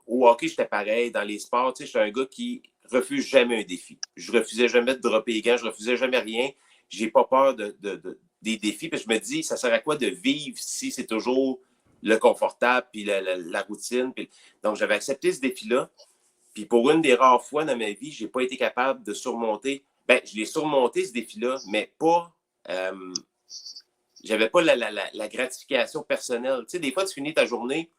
E: au hockey, j'étais pareil. Dans les sports, tu sais, j'étais un gars qui refuse jamais un défi. Je refusais jamais de dropper les gants, je refusais jamais rien. J'ai pas peur des défis. Puis je me dis, ça sert à quoi de vivre si c'est toujours le confortable puis la routine. Puis... Donc, j'avais accepté ce défi-là. Puis pour une des rares fois dans ma vie, je n'ai pas été capable de surmonter. Ben, je l'ai surmonté, ce défi-là, mais pas... j'avais pas la gratification personnelle. Tu sais, des fois, tu finis ta journée,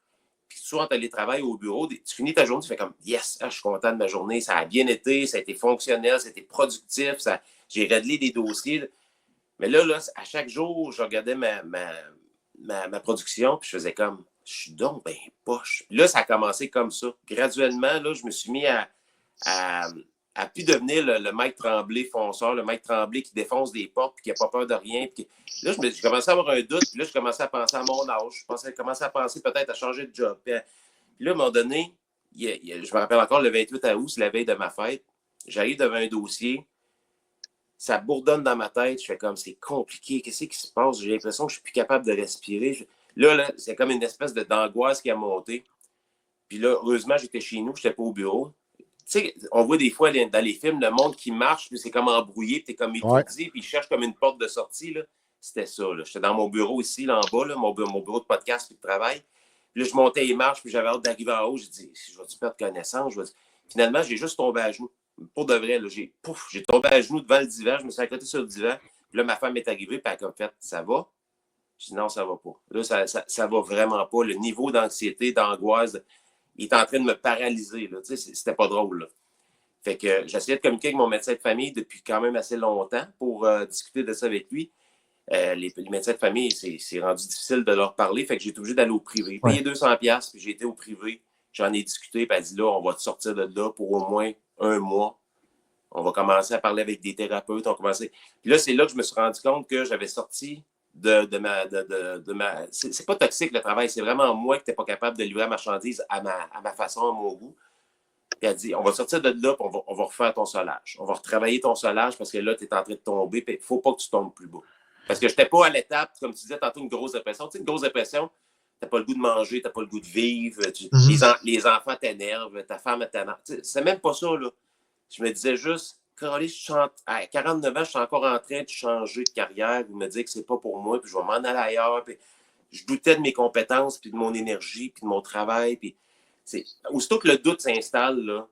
E: puis souvent, tu as les travails au bureau, tu finis ta journée, tu fais comme « Yes, je suis content de ma journée, ça a bien été, ça a été fonctionnel, ça a été productif, j'ai réglé des dossiers. » Mais là, à chaque jour, je regardais ma production, puis je faisais comme « Je suis donc ben poche. » Là, ça a commencé comme ça. Graduellement, là, je me suis mis à plus devenir le Mike Tremblay fonceur, le Mike Tremblay qui défonce des portes puis qui n'a pas peur de rien. Puis là, je commençais à avoir un doute, puis là, je commençais à penser à mon âge. Je commençais à penser peut-être à changer de job. Puis là, à un moment donné, je me rappelle encore le 28 août, c'est la veille de ma fête. J'arrive devant un dossier. Ça bourdonne dans ma tête. Je fais comme, c'est compliqué. Qu'est-ce qui se passe? J'ai l'impression que je ne suis plus capable de respirer. Là, c'est comme une espèce d'angoisse qui a monté. Puis là, heureusement, j'étais chez nous, je n'étais pas au bureau. Tu sais, on voit des fois dans les films le monde qui marche, puis c'est comme embrouillé, puis t'es comme étourdi, puis il cherche comme une porte de sortie. Là. C'était ça. Là. J'étais dans mon bureau ici, là en bas, là, mon bureau de podcast puis de travail. Puis là, je montais les marches, puis j'avais hâte d'arriver en haut. J'ai dit, je vais-tu perdre connaissance? Finalement, j'ai juste tombé à genoux. Pour de vrai, là, j'ai tombé à genoux devant le divan, je me suis accroché sur le divan. Puis là, ma femme est arrivée, puis elle a comme fait, ça va? Je dis, non, ça va pas. Là, ça va vraiment pas. Le niveau d'anxiété, d'angoisse, il est en train de me paralyser. Là. Tu sais, c'était pas drôle. Là. Fait que j'essayais de communiquer avec mon médecin de famille depuis quand même assez longtemps pour discuter de ça avec lui. Les médecins de famille, c'est rendu difficile de leur parler. Fait que j'ai été obligé d'aller au privé. Payer 200$, puis j'ai été au privé. J'en ai discuté, puis elle a dit là, on va te sortir de là pour au moins 1 mois. On va commencer à parler avec des thérapeutes. Puis là, c'est là que je me suis rendu compte que j'avais sorti de ma... C'est pas toxique le travail, c'est vraiment moi qui n'étais pas capable de livrer la marchandise à ma façon, à mon goût. Puis elle dit, on va sortir de là, puis on va refaire ton solage. On va retravailler ton solage parce que là, tu es en train de tomber, puis il ne faut pas que tu tombes plus bas. Parce que je n'étais pas à l'étape, comme tu disais tantôt, une grosse dépression. Tu sais, une grosse dépression, tu n'as pas le goût de manger, tu n'as pas le goût de vivre, les enfants t'énervent, ta femme t'énerve. C'est même pas ça, là. Je me disais juste, à 49 ans, je suis encore en train de changer de carrière, vous me dites que c'est pas pour moi, puis je vais m'en aller ailleurs. Puis je doutais de mes compétences, puis de mon énergie, puis de mon travail. Puis aussitôt que le doute s'installe, là,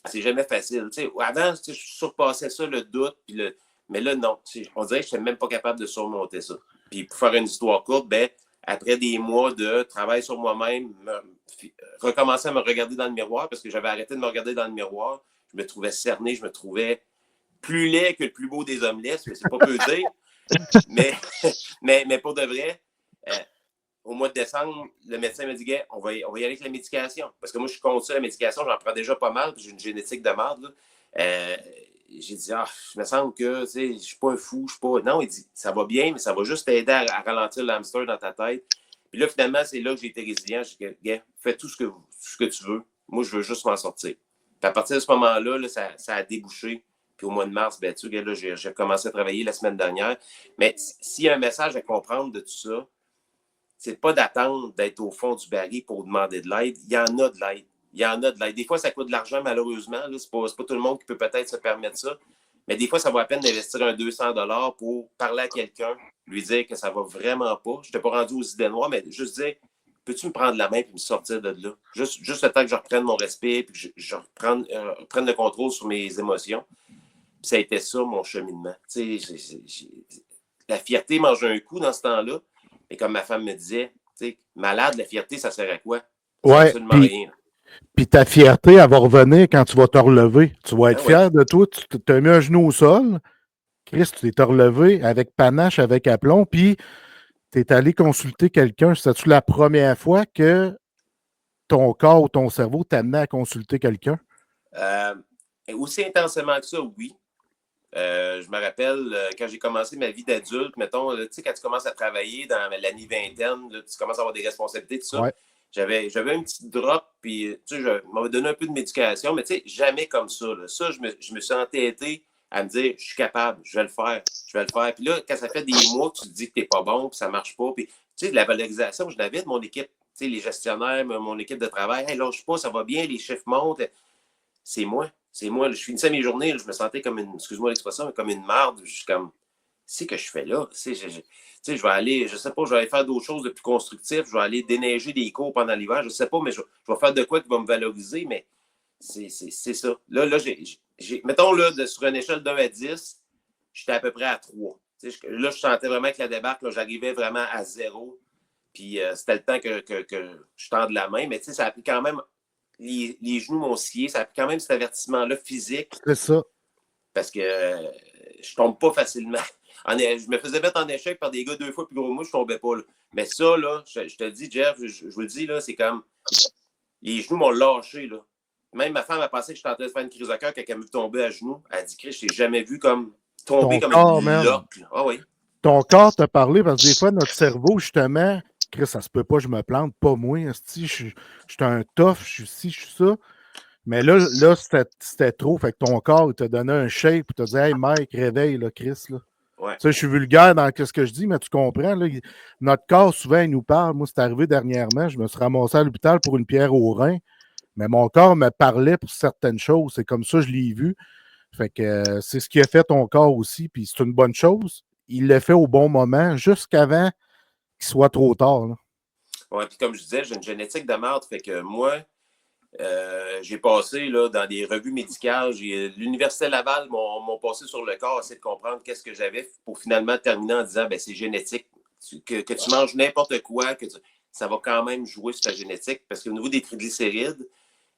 E: c'est jamais facile. T'sais, avant, je surpassais ça, le doute, mais là, non. On dirait que je n'étais même pas capable de surmonter ça. Puis pour faire une histoire courte, après des mois de travail sur moi-même, recommencer à me regarder dans le miroir, parce que j'avais arrêté de me regarder dans le miroir. Je me trouvais cerné, je me trouvais plus laid que le plus beau des hommes laids, mais c'est pas peu dire. mais pour de vrai, au mois de décembre, le médecin m'a dit « on va y aller avec la médication. » Parce que moi, je suis contre ça, la médication, j'en prends déjà pas mal, puis j'ai une génétique de merde. J'ai dit « je me semble que je ne suis pas un fou, je suis pas... » Non, il dit « ça va bien, mais ça va juste t'aider à ralentir le hamster dans ta tête. » Puis là, finalement, c'est là que j'ai été résilient. J'ai dit « fais tout ce que tu veux. Moi, je veux juste m'en sortir. » Puis à partir de ce moment-là, là, ça a débouché. Puis au mois de mars, j'ai commencé à travailler la semaine dernière. Mais s'il y a un message à comprendre de tout ça, c'est pas d'attendre d'être au fond du baril pour demander de l'aide. Il y en a de l'aide. Il y en a de l'aide. Des fois, ça coûte de l'argent, malheureusement. Là. C'est pas tout le monde qui peut peut-être se permettre ça. Mais des fois, ça vaut la peine d'investir un 200$ pour parler à quelqu'un, lui dire que ça va vraiment pas. Je t'ai pas rendu aux idées noires, mais juste dire, peux-tu me prendre la main et me sortir de là? Juste le temps que je reprenne mon respect et que je reprenne le contrôle sur mes émotions. Puis ça a été ça, mon cheminement. La fierté mange un coup dans ce temps-là. Et comme ma femme me disait, malade, la fierté, ça sert à quoi?
B: Ouais,
E: absolument rien.
B: Puis ta fierté, elle va revenir quand tu vas te relever. Tu vas être fier de toi. Tu t'as mis un genou au sol. Chris, tu t'es relevé avec panache, avec aplomb. Puis tu es allé consulter quelqu'un. C'est-tu la première fois que ton corps ou ton cerveau t'amenait à consulter quelqu'un?
E: Aussi intensément que ça, oui. Je me rappelle quand j'ai commencé ma vie d'adulte, mettons, tu sais, quand tu commences à travailler dans l'année vingtaine, là, tu commences à avoir des responsabilités, tout ça.
B: Ouais.
E: J'avais une petite drop, puis tu sais, je m'avais donné un peu de médication, mais tu sais, jamais comme ça. Là. Ça, je me suis entêté à me dire, je suis capable, je vais le faire. Puis là, quand ça fait des mois que tu te dis que tu n'es pas bon, puis ça ne marche pas, puis tu sais, la valorisation, je l'avais de mon équipe, tu sais, les gestionnaires, mon équipe de travail, hey, lâche pas, ça va bien, les chiffres montent. C'est moi. Je finissais mes journées, je me sentais comme une, excuse-moi l'expression, mais comme une marde. Je suis comme, c'est que je fais là. Tu sais, je vais aller, je sais pas, je vais aller faire d'autres choses de plus constructif. Je vais aller déneiger des cours pendant l'hiver. Je sais pas, mais je vais faire de quoi qui va me valoriser, mais c'est ça. Là, mettons, là, sur une échelle d'1 à 10, j'étais à peu près à 3. Tu sais, là, je sentais vraiment que la débarque, là, j'arrivais vraiment à 0. Puis c'était le temps que je tende la main, mais tu sais, ça a pris quand même. Les genoux m'ont scié. Ça a pris quand même cet avertissement-là physique.
B: C'est ça.
E: Parce que je tombe pas facilement. Je me faisais mettre en échec par des gars 2 fois plus gros que moi, je tombais pas. Là. Mais ça, là, je te le dis, Jeff, je vous le dis, là, c'est comme. Les genoux m'ont lâché. Là. Même ma femme a pensé que j'étais en train de faire une crise de cœur quand elle m'a vu tomber à genoux. Elle a dit, Chris, je t'ai jamais vu comme tomber
B: Ton
E: comme
B: corps,
E: une
B: man.
E: loque. Ah oui.
B: Ton corps t'a parlé parce que des fois, notre cerveau, justement, Chris, ça se peut pas, je me plante, pas moi. Je suis un tough, je suis ci, je suis ça. Mais là c'était trop. Fait que ton corps, il t'a donné un shape, il t'a dit, hey, Mike, réveille, là, Chris. Là.
E: Ouais.
B: Tu sais, je suis vulgaire dans ce que je dis, mais tu comprends. Là, notre corps, souvent, il nous parle. Moi, c'est arrivé dernièrement, je me suis ramassé à l'hôpital pour une pierre au rein, mais mon corps me parlait pour certaines choses. C'est comme ça que je l'ai vu. Fait que c'est ce qui a fait ton corps aussi, puis c'est une bonne chose. Il l'a fait au bon moment, jusqu'avant qu'il soit trop tard. Là.
E: Ouais, puis comme je disais, j'ai une génétique de merde. Fait que moi, j'ai passé là, dans des revues médicales. L'Université Laval m'ont passé sur le corps, essayer de comprendre qu'est-ce que j'avais pour finalement terminer en disant ben, c'est génétique. Que tu manges n'importe quoi, ça va quand même jouer sur ta génétique. Parce qu'au niveau des triglycérides,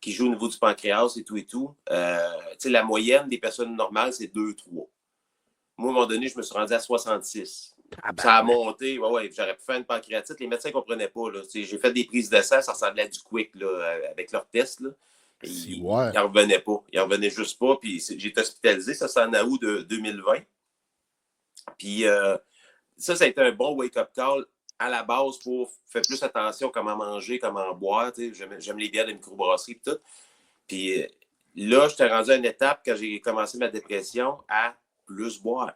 E: qui jouent au niveau du pancréas et tout, la moyenne des personnes normales, c'est 2-3. Moi, à un moment donné, je me suis rendu à 66. Ça a monté. Ouais, j'aurais pu faire une pancréatite. Les médecins ne comprenaient pas. Là. J'ai fait des prises de sang, ça ressemblait à du quick là, avec leurs tests. Là. Ils n'en revenaient pas. Ils n'en revenaient juste pas. Puis j'ai été hospitalisé. Ça, c'est en août de 2020. Puis ça a été un bon wake-up call à la base pour faire plus attention à comment manger, comment boire. J'aime les bières de microbrasserie et tout. Puis là, j'étais rendu à une étape quand j'ai commencé ma dépression à plus boire.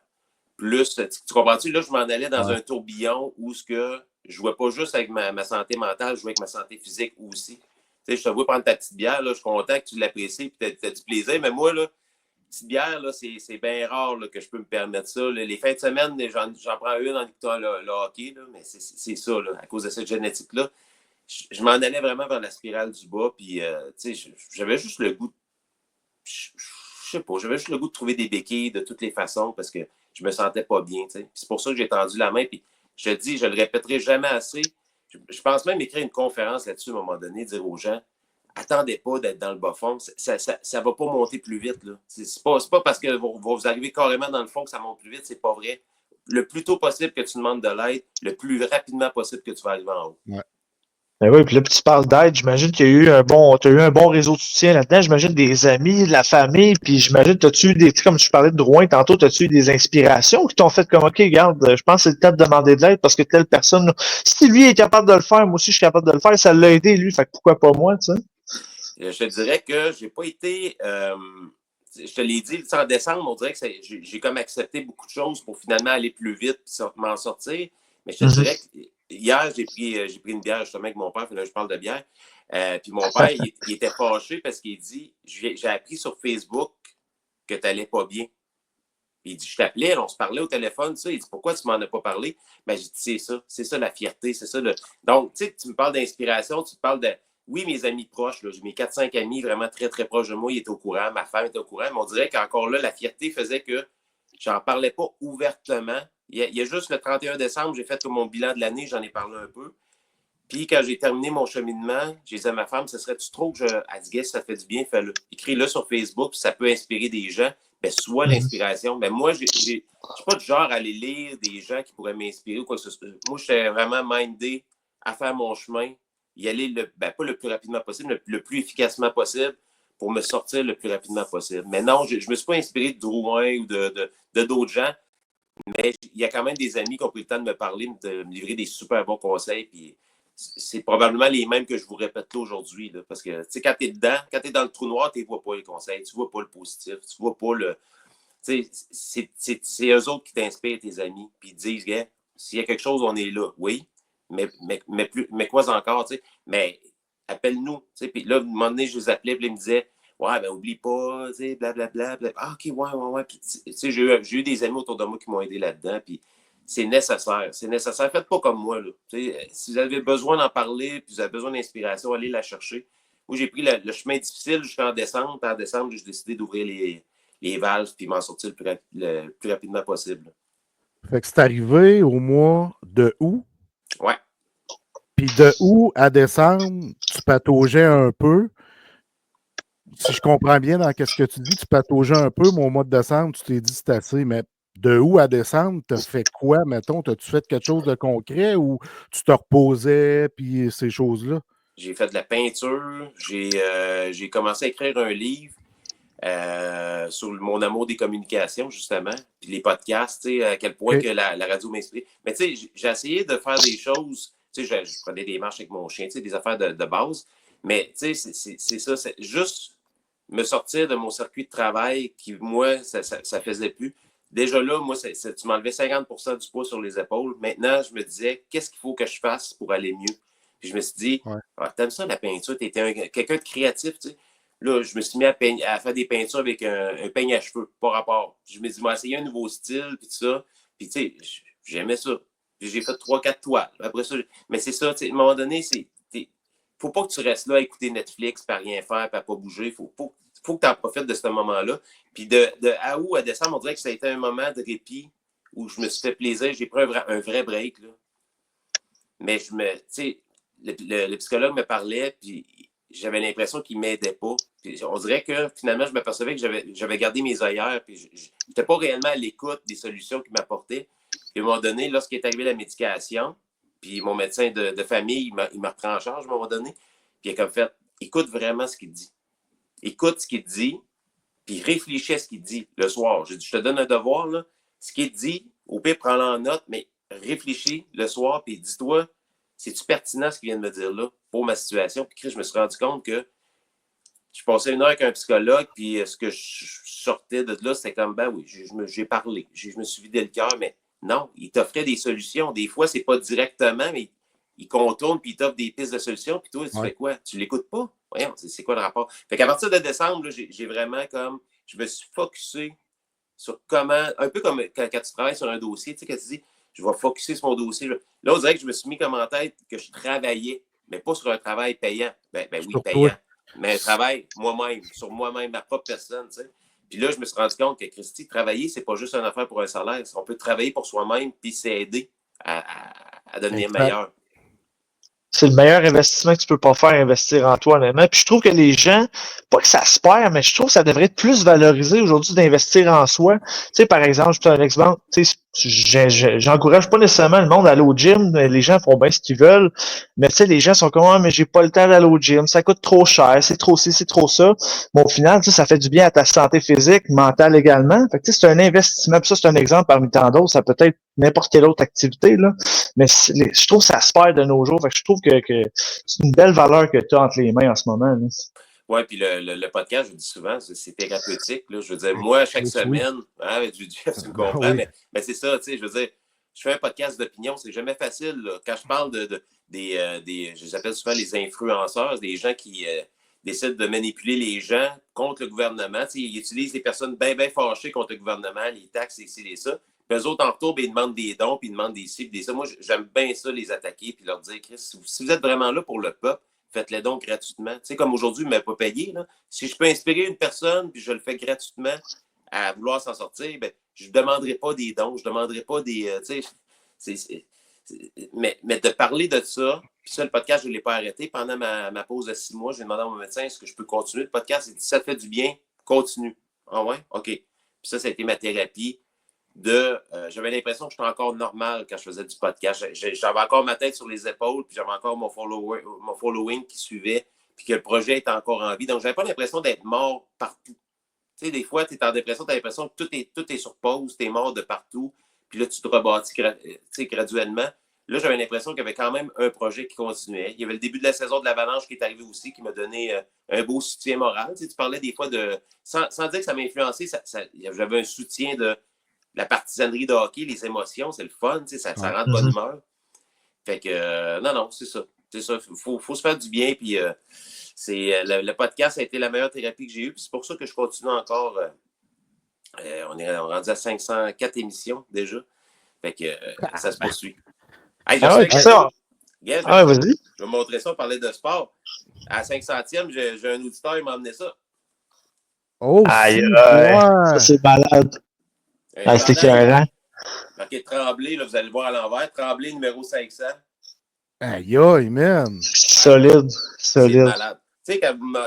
E: Plus, tu comprends-tu? Là, je m'en allais dans un tourbillon où je ne jouais pas juste avec ma santé mentale, je jouais avec ma santé physique aussi. Tu sais, je te vois prendre ta petite bière, là, je suis content que tu l'apprécies et tu as du plaisir. Mais moi, là, petite bière, là, c'est bien rare là, que je peux me permettre ça. Là. Les fins de semaine, j'en prends une en écoutant le hockey, là, mais c'est ça, là, à cause de cette génétique-là. Je m'en allais vraiment vers la spirale du bas, puis j'avais juste le goût, je sais pas, j'avais juste le goût de trouver des béquilles de toutes les façons parce que je me sentais pas bien. C'est pour ça que j'ai tendu la main, puis je le dis, je le répéterai jamais assez. Je pense même écrire une conférence là-dessus à un moment donné, dire aux gens, attendez pas d'être dans le bas fond, ça va pas monter plus vite. Là. C'est pas parce que vous arrivez carrément dans le fond que ça monte plus vite, c'est pas vrai. Le plus tôt possible que tu demandes de l'aide, le plus rapidement possible que tu vas arriver en haut.
B: Ouais.
A: Ben oui, puis là, tu parles d'aide, j'imagine qu'il y a eu t'as eu un bon réseau de soutien là-dedans, j'imagine des amis, de la famille, puis j'imagine, t'as-tu eu comme tu parlais de Drouin tantôt, t'as-tu eu des inspirations qui t'ont fait comme, OK, regarde, je pense que c'est le temps de demander de l'aide parce que telle personne, là, si lui est capable de le faire, moi aussi je suis capable de le faire, ça l'a aidé, lui, fait que pourquoi pas moi, tu sais?
E: Je te dirais que j'ai pas été, je te l'ai dit, en décembre, on dirait que j'ai comme accepté beaucoup de choses pour finalement aller plus vite et m'en sortir, mais je te dirais que hier, j'ai pris une bière justement avec mon père, là, je parle de bière. Puis mon père, il était fâché parce qu'il dit j'ai appris sur Facebook que tu n'allais pas bien. Puis il dit je t'appelais, on se parlait au téléphone, ça. Il dit pourquoi tu m'en as pas parlé? Ben, j'ai dit c'est ça la fierté, c'est ça. Donc, tu sais, tu me parles d'inspiration, tu me parles de. Oui, mes amis proches, là, j'ai mes 4-5 amis vraiment très, très proches de moi, ils étaient au courant, ma femme était au courant, mais on dirait qu'encore là, la fierté faisait que j'en parlais pas ouvertement. Il y a juste le 31 décembre, j'ai fait mon bilan de l'année, j'en ai parlé un peu. Puis quand j'ai terminé mon cheminement, j'ai dit à ma femme, ce serait-tu trop que je. Elle dit, ça fait du bien, fais-le. Écris-le sur Facebook, puis ça peut inspirer des gens. Ben, soit l'inspiration. Ben, moi, je ne suis pas du genre à aller lire des gens qui pourraient m'inspirer ou quoi que ce soit. Moi, j'étais vraiment mindé à faire mon chemin, y aller pas le plus rapidement possible, le plus efficacement possible pour me sortir le plus rapidement possible. Mais non, je ne me suis pas inspiré de Drouin ou de d'autres gens, mais il y a quand même des amis qui ont pris le temps de me parler, de me livrer des super bons conseils. Puis c'est probablement les mêmes que je vous répète là aujourd'hui. Là, parce que quand tu es dedans, quand tu es dans le trou noir, tu ne vois pas les conseils, tu ne vois pas le positif, tu ne vois pas le. C'est eux autres qui t'inspirent, tes amis. Puis ils te disent, gars, s'il y a quelque chose, on est là. Oui, mais quoi encore? Mais appelle-nous. Puis là, à un moment donné, je les appelais, puis ils me disaient, ouais, ben oublie pas, blablabla. Ah, OK, ouais. Puis, j'ai eu des amis autour de moi qui m'ont aidé là-dedans. Puis c'est nécessaire. C'est nécessaire. Faites pas comme moi. Là. Si vous avez besoin d'en parler, puis vous avez besoin d'inspiration, allez la chercher. Moi, j'ai pris le chemin difficile jusqu'en décembre. Puis en décembre, j'ai décidé d'ouvrir les valves puis m'en sortir le plus rapidement possible.
B: Fait que c'est arrivé au mois de août.
E: Ouais.
B: Puis de août à décembre, tu pataugeais un peu. Si je comprends bien dans ce que tu dis, tu pataugeais un peu, mais au mois de décembre, tu t'es dit c'est assez. Mais de août à décembre, tu as fait quoi, mettons? As-tu fait quelque chose de concret ou tu te reposais puis ces choses-là?
E: J'ai fait de la peinture. J'ai commencé à écrire un livre sur mon amour des communications, justement. Puis les podcasts, à quel point que la radio m'inspire. Mais tu sais, j'ai essayé de faire des choses. Tu sais, je prenais des marches avec mon chien, tu sais, des affaires de base. Mais tu sais, c'est ça. C'est juste me sortir de mon circuit de travail qui, moi, ça faisait plus. Déjà là, moi, tu m'enlevais 50% du poids sur les épaules. Maintenant, je me disais, qu'est-ce qu'il faut que je fasse pour aller mieux? Puis je me suis dit, t'aimes ça la peinture? T'étais quelqu'un de créatif, tu sais. Là, je me suis mis à faire des peintures avec un peigne à cheveux, pas rapport. Je me suis dit, moi, essayer un nouveau style, puis tout ça. Puis, tu sais, j'aimais ça. Puis j'ai fait 3-4 toiles. Après ça, mais c'est ça, tu sais, à un moment donné, faut pas que tu restes là à écouter Netflix, pas rien faire, pas bouger. Faut que tu en profites de ce moment-là. Puis de août à décembre, on dirait que ça a été un moment de répit où je me suis fait plaisir. J'ai pris un vrai break, là. Mais tu sais, le psychologue me parlait, puis j'avais l'impression qu'il ne m'aidait pas. Puis on dirait que finalement, je m'apercevais que j'avais gardé mes œillères, puis je n'étais pas réellement à l'écoute des solutions qu'il m'apportait. Puis à un moment donné, lorsqu'il est arrivé la médication, puis mon médecin de famille, il m'a repris en charge à un moment donné, puis il a comme fait, écoute vraiment ce qu'il dit. Écoute ce qu'il dit, puis réfléchis à ce qu'il dit le soir. J'ai dit, je te donne un devoir, là. Ce qu'il dit, au pire, prends-le en note, mais réfléchis le soir, puis dis-toi, c'est-tu pertinent ce qu'il vient de me dire là pour ma situation? Puis je me suis rendu compte que je passais une heure avec un psychologue, puis ce que je sortais de là, c'était comme, ben oui, j'ai parlé, je me suis vidé le cœur, mais non, il t'offrait des solutions. Des fois, c'est pas directement, mais il contourne, puis il t'offre des pistes de solutions, puis toi, tu fais quoi? Tu l'écoutes pas? Voyons, c'est quoi le rapport? Fait qu'à partir de décembre, là, j'ai vraiment comme, je me suis focusé sur comment, un peu comme quand tu travailles sur un dossier, tu sais, quand tu dis, je vais focusser sur mon dossier. Là, on dirait que je me suis mis comme en tête que je travaillais, mais pas sur un travail payant. Ben oui, payant. Mais un travail moi-même, sur moi-même, ma propre personne, tu sais. Puis là, je me suis rendu compte que, Christy, travailler, c'est pas juste une affaire pour un salaire. On peut travailler pour soi-même puis s'aider à devenir meilleur.
A: C'est le meilleur investissement que tu peux pas faire, investir en toi, honnêtement. Puis je trouve que les gens, pas que ça se perd, mais je trouve que ça devrait être plus valorisé aujourd'hui d'investir en soi. Tu sais, par exemple, je te donne un exemple, tu sais, j'encourage pas nécessairement le monde à aller au gym, les gens font bien ce qu'ils veulent, mais tu sais, les gens sont comme, ah, mais j'ai pas le temps d'aller au gym, ça coûte trop cher, c'est trop ci, c'est trop ça. Mais au final, tu sais, ça fait du bien à ta santé physique, mentale également. Fait que tu sais, c'est un investissement, puis ça, c'est un exemple parmi tant d'autres, ça peut être n'importe quelle autre activité, là. Mais je trouve que ça se perd de nos jours. Fait que je trouve que c'est une belle valeur que tu as entre les mains en ce moment.
E: Oui, puis le podcast, je le dis souvent, c'est thérapeutique. Là. Je veux dire, moi, chaque semaine, tu me comprends, mais c'est ça, tu sais, je veux dire, je fais un podcast d'opinion, c'est jamais facile. Là. Quand je parle je les appelle souvent les influenceurs, des gens qui décident de manipuler les gens contre le gouvernement. Tu sais, ils utilisent des personnes bien fâchées contre le gouvernement, les taxes, les ci, les ça. Puis eux autres, en retour, ils demandent des dons, puis ils demandent des ci, des ça. Moi, j'aime bien ça, les attaquer, puis leur dire, Chris, si vous êtes vraiment là pour le peuple, faites-les donc gratuitement. Tu sais, comme aujourd'hui, il ne m'a pas payé. Là. Si je peux inspirer une personne, puis je le fais gratuitement à vouloir s'en sortir, ben, je ne demanderai pas des dons, je ne demanderai pas des... mais de parler de ça, puis ça, le podcast, je ne l'ai pas arrêté. Pendant ma pause de 6 mois, j'ai demandé à mon médecin, est-ce que je peux continuer le podcast? Il dit, ça te fait du bien, continue. Ah ouais? OK. Puis ça a été ma thérapie. J'avais l'impression que j'étais encore normal quand je faisais du podcast. J'avais encore ma tête sur les épaules, puis j'avais encore mon following qui suivait. puis que le projet est encore en vie. Donc, j'avais pas l'impression d'être mort partout. Tu sais, des fois, tu es en dépression, tu as l'impression que tout est sur pause, tu es mort de partout, puis là, tu te rebâtis graduellement. Là, j'avais l'impression qu'il y avait quand même un projet qui continuait. Il y avait le début de la saison de l'Avalanche qui est arrivé aussi, qui m'a donné un beau soutien moral. Tu sais, tu parlais des fois de... Sans dire que ça m'a influencé, j'avais un soutien de la partisanerie de hockey, les émotions, c'est le fun, tu sais, ça rend de bonne humeur. Fait que, non, c'est ça. C'est ça, il faut se faire du bien, puis le podcast a été la meilleure thérapie que j'ai eue, puis c'est pour ça que je continue encore. On est rendu à 504 émissions déjà. Fait que ça se poursuit. Hey,
A: ça.
E: Yes,
A: Vas-y.
E: je vais montrer ça, parler de sport. À 500e, j'ai un auditeur, il m'a amené ça.
B: Oh,
A: Aïe,
B: ouais.
A: ça c'est malade. C'était écœurant.
E: Marqué Tremblay, là, vous allez le voir à l'envers. Tremblay, numéro 500.
B: Aïe, aïe, man.
A: Solide.
E: C'est malade. Tu sais,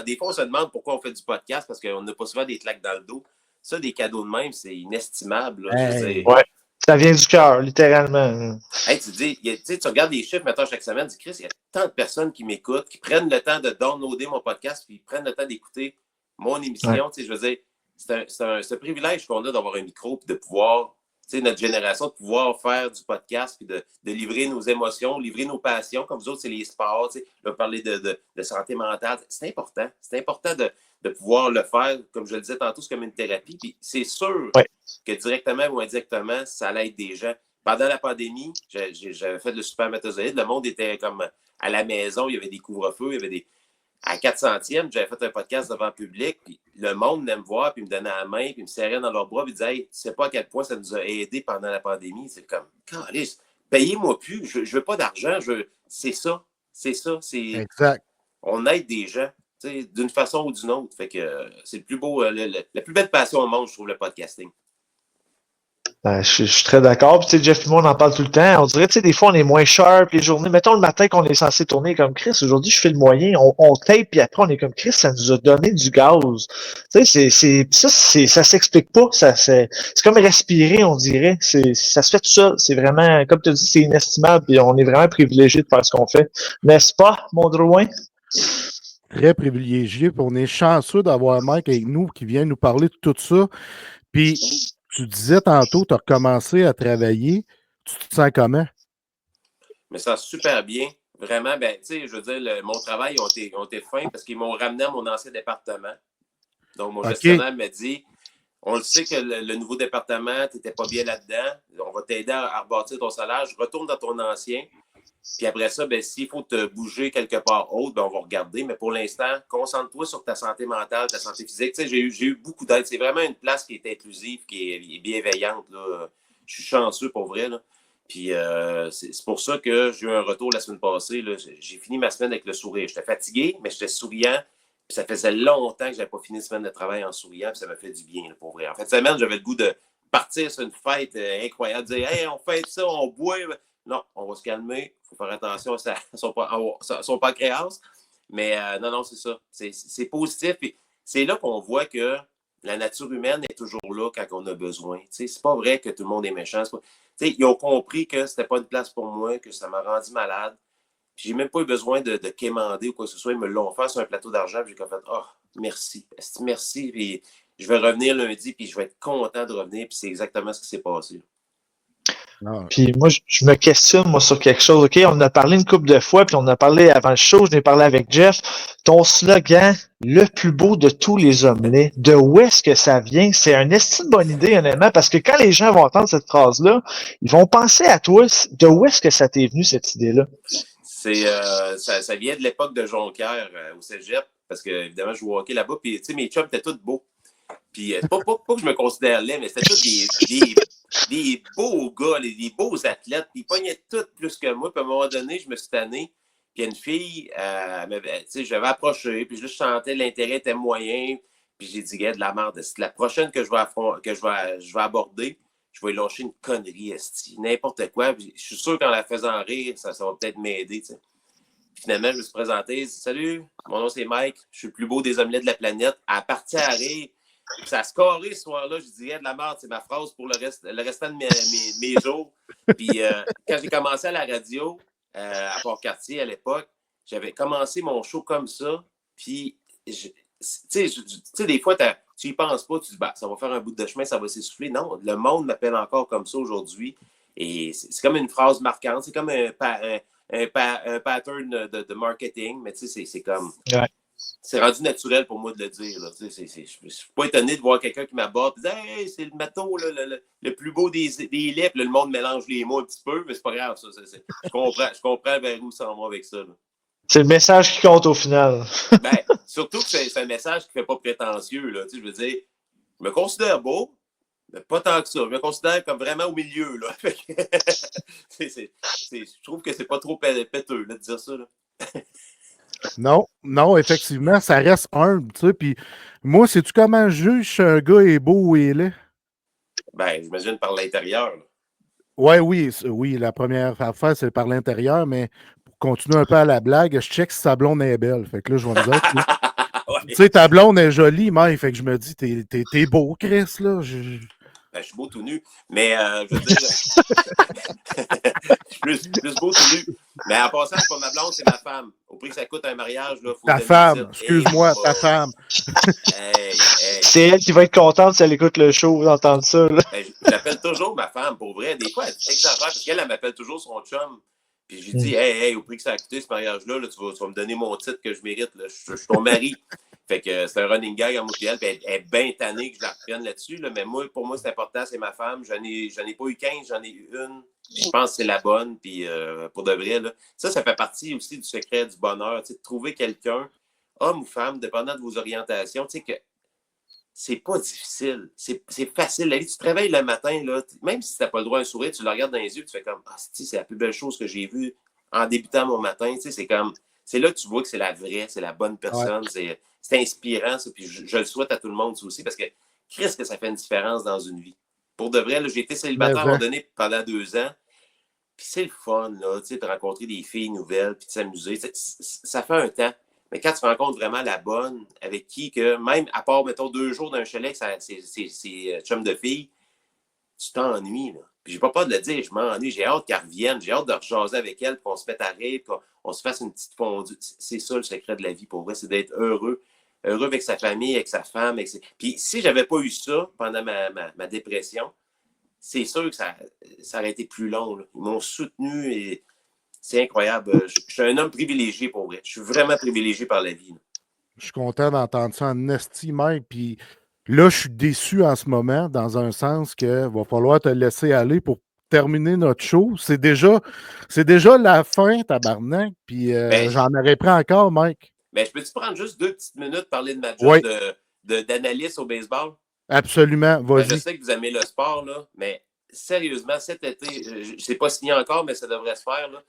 E: des fois, on se demande pourquoi on fait du podcast parce qu'on n'a pas souvent des claques dans le dos. Ça, des cadeaux de même, c'est inestimable. Là,
A: ouais. Ça vient du cœur, littéralement.
E: Hey, tu regardes les chiffres, maintenant, chaque semaine, tu dis, Chris, il y a tant de personnes qui m'écoutent, qui prennent le temps de downloader mon podcast, puis prennent le temps d'écouter mon émission. Ouais. Je veux dire, c'est un privilège qu'on a d'avoir un micro, puis de pouvoir, notre génération, de pouvoir faire du podcast, puis de livrer nos émotions, livrer nos passions. Comme vous autres, c'est les sports, là, parler de santé mentale. C'est important. C'est important de pouvoir le faire, comme je le disais tantôt, c'est comme une thérapie. Puis c'est sûr que directement ou indirectement, ça l'aide des gens. Pendant la pandémie, j'avais fait le Supermatozoïde. Le monde était comme à la maison, il y avait des couvre-feux, il y avait des... À 400e, j'avais fait un podcast devant le public, puis le monde venait me voir, puis me donnait la main, puis me serrait dans leurs bras, puis disait, hey, tu sais pas à quel point ça nous a aidés pendant la pandémie. C'est comme, calisse, payez-moi plus, je veux pas d'argent, c'est ça.
B: Exact.
E: On aide des gens, d'une façon ou d'une autre. Fait que c'est le plus beau, la plus belle passion au monde, je trouve, le podcasting.
A: Je suis très d'accord. Puis, tu sais, Jeff et moi, on en parle tout le temps. On dirait, tu sais, des fois, on est moins sharp les journées. Mettons le matin qu'on est censé tourner comme Chris. Aujourd'hui, je fais le moyen. On tape, puis après, on est comme Chris. Ça nous a donné du gaz. Tu sais, ça s'explique pas. C'est comme respirer, on dirait. Ça se fait tout seul. C'est vraiment, comme tu as dit, c'est inestimable. Puis, on est vraiment privilégié de faire ce qu'on fait. N'est-ce pas, mon Drouin?
B: Très privilégié. Puis, on est chanceux d'avoir Mike avec nous qui vient nous parler de tout ça. Puis, tu disais tantôt, tu as recommencé à travailler. Tu te sens comment?
E: Mais ça super bien. Vraiment, ben, tu sais, je veux dire, mon travail ont été fins parce qu'ils m'ont ramené à mon ancien département. Donc, mon gestionnaire m'a dit, on le sait que le nouveau département, tu n'étais pas bien là-dedans. On va t'aider à rebâtir ton salaire. Je retourne dans ton ancien. Puis après ça, ben, s'il faut te bouger quelque part autre, ben, on va regarder. Mais pour l'instant, concentre-toi sur ta santé mentale, ta santé physique. Tu sais, j'ai eu beaucoup d'aide. C'est vraiment une place qui est inclusive, qui est bienveillante. Là. Je suis chanceux pour vrai. Là. Puis c'est pour ça que j'ai eu un retour la semaine passée. Là. J'ai fini ma semaine avec le sourire. J'étais fatigué, mais j'étais souriant. Puis ça faisait longtemps que je n'avais pas fini une semaine de travail en souriant. Puis ça m'a fait du bien, là, pour vrai. En fait, cette semaine, j'avais le goût de partir sur une fête incroyable. Dire, hey, on fête ça, on boit. Non, on va se calmer. Il faut faire attention à son pancréas. Mais non, c'est ça. C'est positif. Puis c'est là qu'on voit que la nature humaine est toujours là quand on a besoin. C'est pas vrai que tout le monde est méchant. Ils ont compris que c'était pas une place pour moi, que ça m'a rendu malade. Puis j'ai même pas eu besoin de quémander ou quoi que ce soit. Ils me l'ont fait sur un plateau d'argent. J'ai comme fait, merci. Merci. Puis je vais revenir lundi, puis je vais être content de revenir. Puis c'est exactement ce qui s'est passé.
A: Puis moi, je me questionne, moi, sur quelque chose. OK, on en a parlé une couple de fois, puis on a parlé avant le show, je n'ai parlé avec Jeff. Ton slogan, le plus beau de tous les omelets, de où est-ce que ça vient? C'est une bonne idée, honnêtement, parce que quand les gens vont entendre cette phrase-là, ils vont penser à toi. De où est-ce que ça t'est venu, cette idée-là?
E: Ça vient de l'époque de Jonquière au cégep, parce que, évidemment, je jouais au hockey là-bas, puis, tu sais, mes chums étaient tous beaux. Puis, pas que je me considère laid, mais c'était tous des beaux gars, des beaux athlètes. Puis, ils pognaient tous plus que moi. Puis, à un moment donné, je me suis tanné. Puis, il y a une fille, tu sais, je l'avais approché. Puis, je sentais l'intérêt était moyen. Puis, j'ai dit, gars, de la merde. C'est la prochaine que je vais aborder. Je vais lâcher une connerie, n'importe quoi. Puis, je suis sûr qu'en la faisant rire, ça va peut-être m'aider, tu sais. Finalement, je me suis présenté. Je dis, salut, mon nom, c'est Mike. Je suis le plus beau des omelettes de la planète. À partir à rire. Ça a scoré ce soir-là. Je disais de la merde, c'est ma phrase pour le restant de mes jours. Puis quand j'ai commencé à la radio, à Port-Cartier à l'époque, j'avais commencé mon show comme ça. Puis, tu sais, des fois, tu y penses pas, tu dis, bah, ça va faire un bout de chemin, ça va s'essouffler. Non, le monde m'appelle encore comme ça aujourd'hui. Et c'est comme une phrase marquante, c'est comme un pattern de marketing, mais tu sais, c'est comme.
A: Ouais.
E: C'est rendu naturel pour moi de le dire. Là. Je ne suis pas étonné de voir quelqu'un qui m'aborde et dit hey, c'est le maton là, le plus beau des laits. Puis le monde mélange les mots un petit peu, mais c'est pas grave. Ça, je comprends vers où ça en va avec ça. Là.
A: C'est le message qui compte au final.
E: Ben, surtout que c'est un message qui ne fait pas prétentieux. Là. Je veux dire, je me considère beau, mais pas tant que ça. Je me considère comme vraiment au milieu. Là. Je trouve que c'est pas trop péteux là, de dire ça. Là.
B: Non, effectivement, ça reste humble, tu sais. Puis moi, sais-tu comment je juge si un gars est beau ou il est laid?
E: Ben, j'imagine par l'intérieur.
B: Oui, la première affaire, c'est par l'intérieur, mais pour continuer un peu à la blague, je check si sa blonde est belle. Fait que là, je vais me dire, tu sais, ta blonde est jolie, mais fait que je me dis, t'es beau, Chris, là.
E: Ben, je suis beau tout nu, mais je veux dire, je suis plus beau tout nu. Mais en passant, c'est pas ma blonde, c'est ma femme. Au prix que ça coûte un mariage, là, faut
B: ta femme, excuse-moi, ta femme.
E: Hey.
A: C'est elle qui va être contente si elle écoute le show d'entendre ça. Là.
E: Ben, j'appelle toujours ma femme, pour vrai. Des fois, elle exagère, parce qu'elle m'appelle toujours son chum. Puis je lui dis, hey, au prix que ça a coûté ce mariage-là, là, tu vas me donner mon titre que je mérite. Là. Je suis ton mari. Fait que c'est un running gag en montréal. Elle est bien tannée que je la reprenne là-dessus. Là. Mais moi, pour moi, c'est important, c'est ma femme. J'en ai pas eu 15, j'en ai eu une. Je pense que c'est la bonne. Puis pour de vrai, là, ça fait partie aussi du secret du bonheur. De trouver quelqu'un, homme ou femme, dépendant de vos orientations, que c'est pas difficile. C'est facile. La vie, tu te réveilles le matin, là, même si tu n'as pas le droit à un sourire, tu le regardes dans les yeux, tu fais comme c'est la plus belle chose que j'ai vue en débutant mon matin. C'est comme. C'est là que tu vois que c'est la vraie, c'est la bonne personne. Ouais. C'est inspirant, ça. Puis je le souhaite à tout le monde ça aussi, parce que qu'est-ce que ça fait une différence dans une vie? Pour de vrai, j'ai été célibataire à un moment donné pendant 2 ans. Puis c'est le fun, là, de rencontrer des filles nouvelles, puis de s'amuser. Ça fait un temps. Mais quand tu rencontres vraiment la bonne, avec qui, que même à part, mettons, 2 jours d'un chalet, c'est chum de fille, tu t'ennuies, là. Puis j'ai pas peur de le dire, je m'ennuie. J'ai hâte qu'elle revienne. J'ai hâte de rejaser avec elle, qu'on se mette à rire, qu'on se fasse une petite fondue. C'est ça le secret de la vie, pour vrai, c'est d'être heureux. Heureux avec sa famille, avec sa femme. Puis si j'avais pas eu ça pendant ma dépression, c'est sûr que ça aurait été plus long. Là. Ils m'ont soutenu et c'est incroyable. Je suis un homme privilégié, pour vrai. Je suis vraiment privilégié par la vie. Là.
B: Je suis content d'entendre ça en esti, Mike. Puis là, je suis déçu en ce moment, dans un sens que va falloir te laisser aller pour terminer notre show. C'est déjà la fin, tabarnak. Puis j'en aurais pris encore, Mike.
E: Mais je peux-tu prendre juste 2 petites minutes parler de ma job d'analyste au baseball?
B: Absolument, vas-y.
E: Je sais que vous aimez le sport, là, mais sérieusement, cet été, je ne sais pas signé encore, mais ça devrait se faire. Là.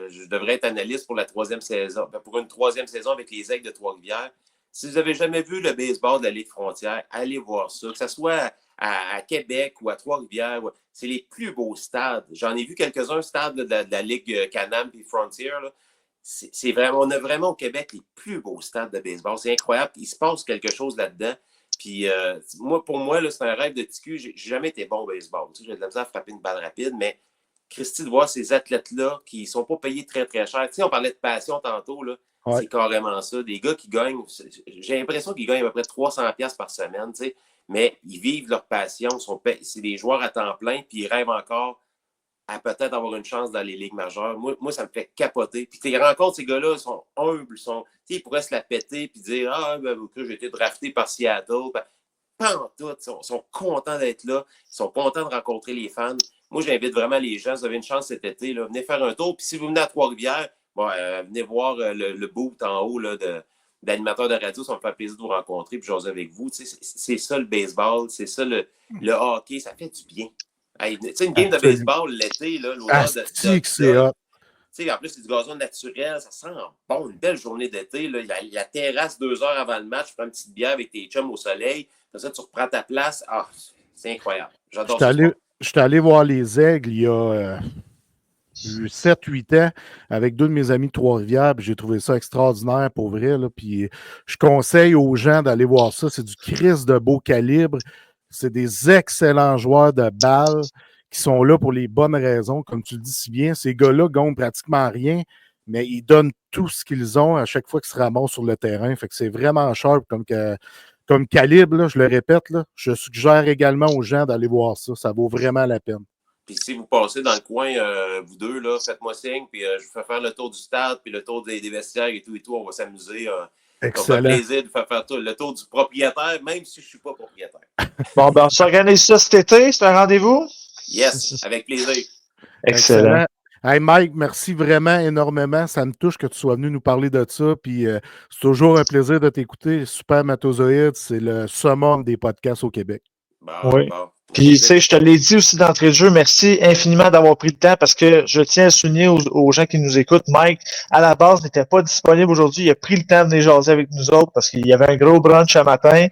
E: Je devrais être analyste pour la 3e saison, pour une 3e saison avec les Aigles de Trois-Rivières. Si vous n'avez jamais vu le baseball de la Ligue Frontière, allez voir ça. Que ce soit à Québec ou à Trois-Rivières, c'est les plus beaux stades. J'en ai vu quelques-uns stades de la Ligue Can-Am et Frontier. Là. C'est vraiment, on a vraiment au Québec les plus beaux stades de baseball. C'est incroyable. Il se passe quelque chose là-dedans. Puis pour moi, là, c'est un rêve de TQ. J'ai jamais été bon au baseball. Tu sais, j'ai de la misère à frapper une balle rapide, mais Christy, de voir ces athlètes-là qui ne sont pas payés très, très cher. Tu sais, on parlait de passion tantôt, là. Ouais. C'est carrément ça. Des gars qui gagnent, j'ai l'impression qu'ils gagnent à peu près 300$ par semaine, tu sais, mais ils vivent leur passion. C'est des joueurs à temps plein, puis ils rêvent encore à peut-être avoir une chance dans les ligues majeures. Moi, ça me fait capoter. Puis tu rencontres ces gars-là, ils sont humbles, ils pourraient se la péter puis dire j'ai été drafté par Seattle. Pas en tout. Ils sont contents d'être là. Ils sont contents de rencontrer les fans. Moi, j'invite vraiment les gens. Si vous avez une chance cet été, là, venez faire un tour. Puis si vous venez à Trois-Rivières, venez voir le booth en haut là, d'animateurs de radio. Ça me fait plaisir de vous rencontrer et jaser avec vous. C'est ça le baseball. C'est ça le hockey. Ça fait du bien. Hey, une game de baseball l'été, l'odeur de en plus, c'est du gazon naturel, ça sent bon, une belle journée d'été. La terrasse 2 heures avant le match, tu prends une petite bière avec tes chums au soleil, comme ça, tu reprends ta place. Ah, c'est incroyable. J'adore ça.
B: Je suis allé voir les Aigles il y a 7-8 ans avec 2 de mes amis de Trois-Rivières, puis j'ai trouvé ça extraordinaire pour vrai. Là, puis je conseille aux gens d'aller voir ça. C'est du Christ de beau calibre. C'est des excellents joueurs de balles qui sont là pour les bonnes raisons. Comme tu le dis si bien, ces gars-là gagnent pratiquement rien, mais ils donnent tout ce qu'ils ont à chaque fois qu'ils se ramassent sur le terrain. Fait que c'est vraiment sharp comme calibre, là, je le répète. Là, je suggère également aux gens d'aller voir ça. Ça vaut vraiment la peine.
E: Puis si vous passez dans le coin, vous deux, là, faites-moi signe, puis je vous fais faire le tour du stade, puis le tour des vestiaires et tout, on va s'amuser. Ça va faire plaisir de faire tout, le tour du propriétaire, même si je ne suis pas propriétaire.
A: Bon, ben, on s'organise ça cet été, c'est un rendez-vous?
E: Yes, avec plaisir.
A: Excellent.
B: Hey Mike, merci vraiment énormément. Ça me touche que tu sois venu nous parler de ça. Puis c'est toujours un plaisir de t'écouter. Super Matozoïde, c'est le summum des podcasts au Québec.
A: Oui. Puis, tu sais, je te l'ai dit aussi d'entrée de jeu, merci infiniment d'avoir pris le temps parce que je tiens à souligner aux gens qui nous écoutent, Mike, à la base, n'était pas disponible aujourd'hui. Il a pris le temps de venir jaser avec nous autres parce qu'il y avait un gros brunch ce matin.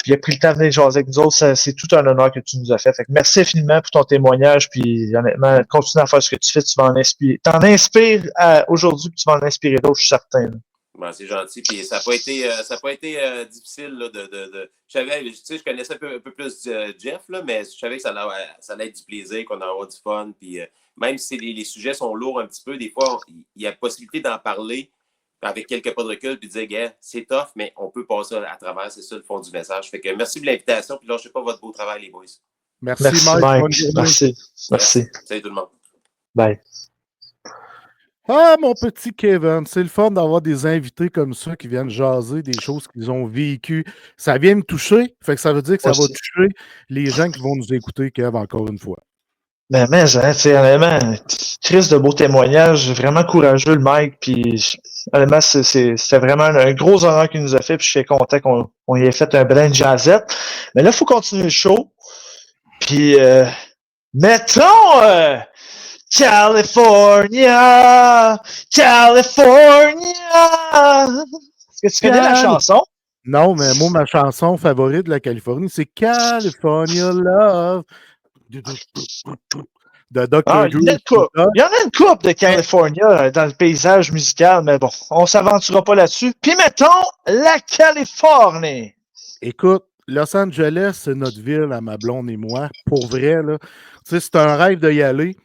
A: Puis, il a pris le temps de venir jaser avec nous autres. C'est tout un honneur que tu nous as fait. Fait que merci infiniment pour ton témoignage. Puis, honnêtement, continue à faire ce que tu fais. Tu vas en inspirer. T'en inspires aujourd'hui, puis tu vas en inspirer d'autres, je suis certain.
E: Ben, c'est gentil. Puis ça n'a pas été difficile là, je savais, tu sais, je connaissais un peu plus Jeff, là, mais je savais que ça allait être du plaisir, qu'on allait avoir du fun. Puis même si les sujets sont lourds un petit peu, des fois, il y a possibilité d'en parler avec quelques pas de recul puis de dire, gars, c'est tough, mais on peut passer à travers. C'est ça le fond du message. Fait que merci de l'invitation. Puis lâchez pas votre beau travail, les boys.
B: Merci Mike.
A: Merci.
E: Salut tout le monde.
A: Bye.
B: Ah, mon petit Kevin, c'est le fun d'avoir des invités comme ça qui viennent jaser des choses qu'ils ont vécues. Ça vient me toucher, fait que ça veut dire que ça va toucher les gens qui vont nous écouter, Kev, encore une fois.
A: Mais honnêtement, Chris de beaux témoignages, vraiment courageux le Mike, puis honnêtement, c'était vraiment un gros honneur qu'il nous a fait, puis je suis content qu'on y ait fait un brin de jazzette. Mais là, il faut continuer le show. Puis mettons California! Est-ce que tu connais la chanson?
B: Non, mais moi, ma chanson favorite de la Californie, c'est California Love de Dr. Drew.
A: Il y en a une couple de California dans le paysage musical, mais bon, on ne s'aventurera pas là-dessus. Puis mettons la Californie.
B: Écoute, Los Angeles, c'est notre ville à ma blonde et moi. Pour vrai, là. Tu sais, c'est un rêve d'y aller.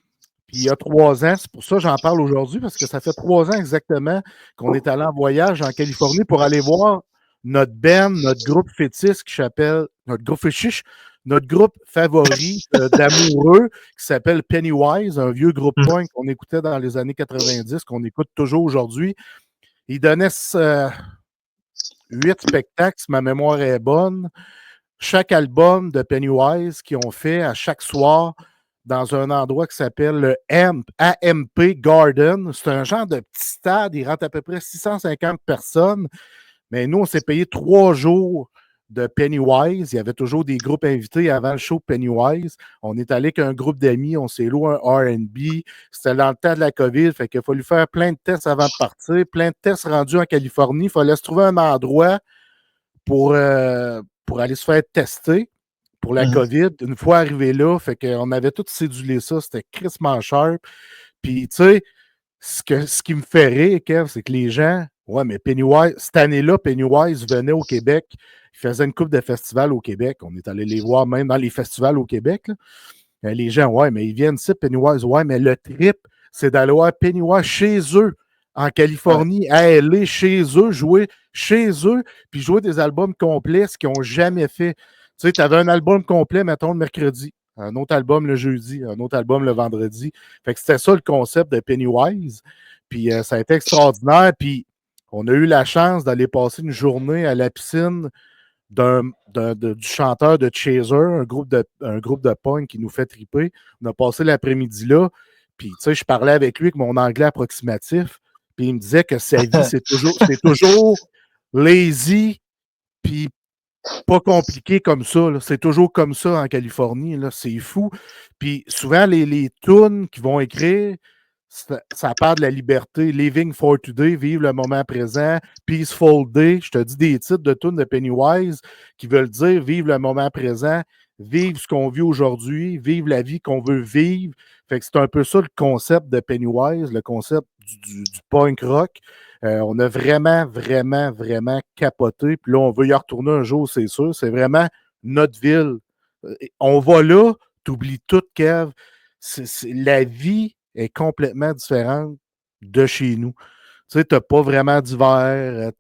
B: Puis il y a 3 ans, c'est pour ça que j'en parle aujourd'hui, parce que ça fait 3 ans exactement qu'on est allé en voyage en Californie pour aller voir notre band, notre groupe fétiche qui s'appelle, notre groupe favori d'amoureux qui s'appelle Pennywise, un vieux groupe punk qu'on écoutait dans les années 90, qu'on écoute toujours aujourd'hui. Ils donnaient 8 spectacles, si ma mémoire est bonne. Chaque album de Pennywise qu'ils ont fait à chaque soir dans un endroit qui s'appelle le AMP Garden. C'est un genre de petit stade. Il rentre à peu près 650 personnes. Mais nous, on s'est payé 3 jours de Pennywise. Il y avait toujours des groupes invités avant le show Pennywise. On est allé avec un groupe d'amis. On s'est loué un R&B. C'était dans le temps de la COVID. Fait qu'il a fallu faire plein de tests avant de partir. Plein de tests rendus en Californie. Il fallait se trouver un endroit pour aller se faire tester pour la COVID. Une fois arrivé là, fait qu'on avait tout cédulé ça. C'était crissement sharp. Puis, tu sais, ce qui me fait rire, Kev, c'est que les gens, ouais, mais Pennywise, cette année-là, Pennywise venait au Québec. Il faisait une couple de festivals au Québec. On est allé les voir même dans les festivals au Québec. Là. Les gens, ouais, mais ils viennent ici, Pennywise. Ouais, mais le trip, c'est d'aller voir Pennywise chez eux, en Californie, à LA, chez eux, jouer chez eux, puis jouer des albums complets, ce qu'ils n'ont jamais fait. Tu sais, tu avais un album complet, mettons, le mercredi, un autre album le jeudi, un autre album le vendredi. Fait que c'était ça le concept de Pennywise. Puis ça a été extraordinaire. Puis on a eu la chance d'aller passer une journée à la piscine du chanteur de Chaser, un groupe de punk qui nous fait triper. On a passé l'après-midi là. Puis, tu sais, je parlais avec lui avec mon anglais approximatif. Puis il me disait que sa vie, c'est toujours lazy, puis pas compliqué comme ça. Là. C'est toujours comme ça en Californie. Là. C'est fou. Puis souvent, les tunes qu'ils vont écrire, ça parle de la liberté. Living for today, vivre le moment présent. Peaceful day. Je te dis des titres de tunes de Pennywise qui veulent dire vivre le moment présent, vivre ce qu'on vit aujourd'hui, vivre la vie qu'on veut vivre. Fait que c'est un peu ça le concept de Pennywise, le concept du punk rock. On a vraiment, vraiment, vraiment capoté. Puis là, on veut y retourner un jour, c'est sûr. C'est vraiment notre ville. On va là, t'oublies tout, Kev. La vie est complètement différente de chez nous. Tu sais, t'as pas vraiment d'hiver,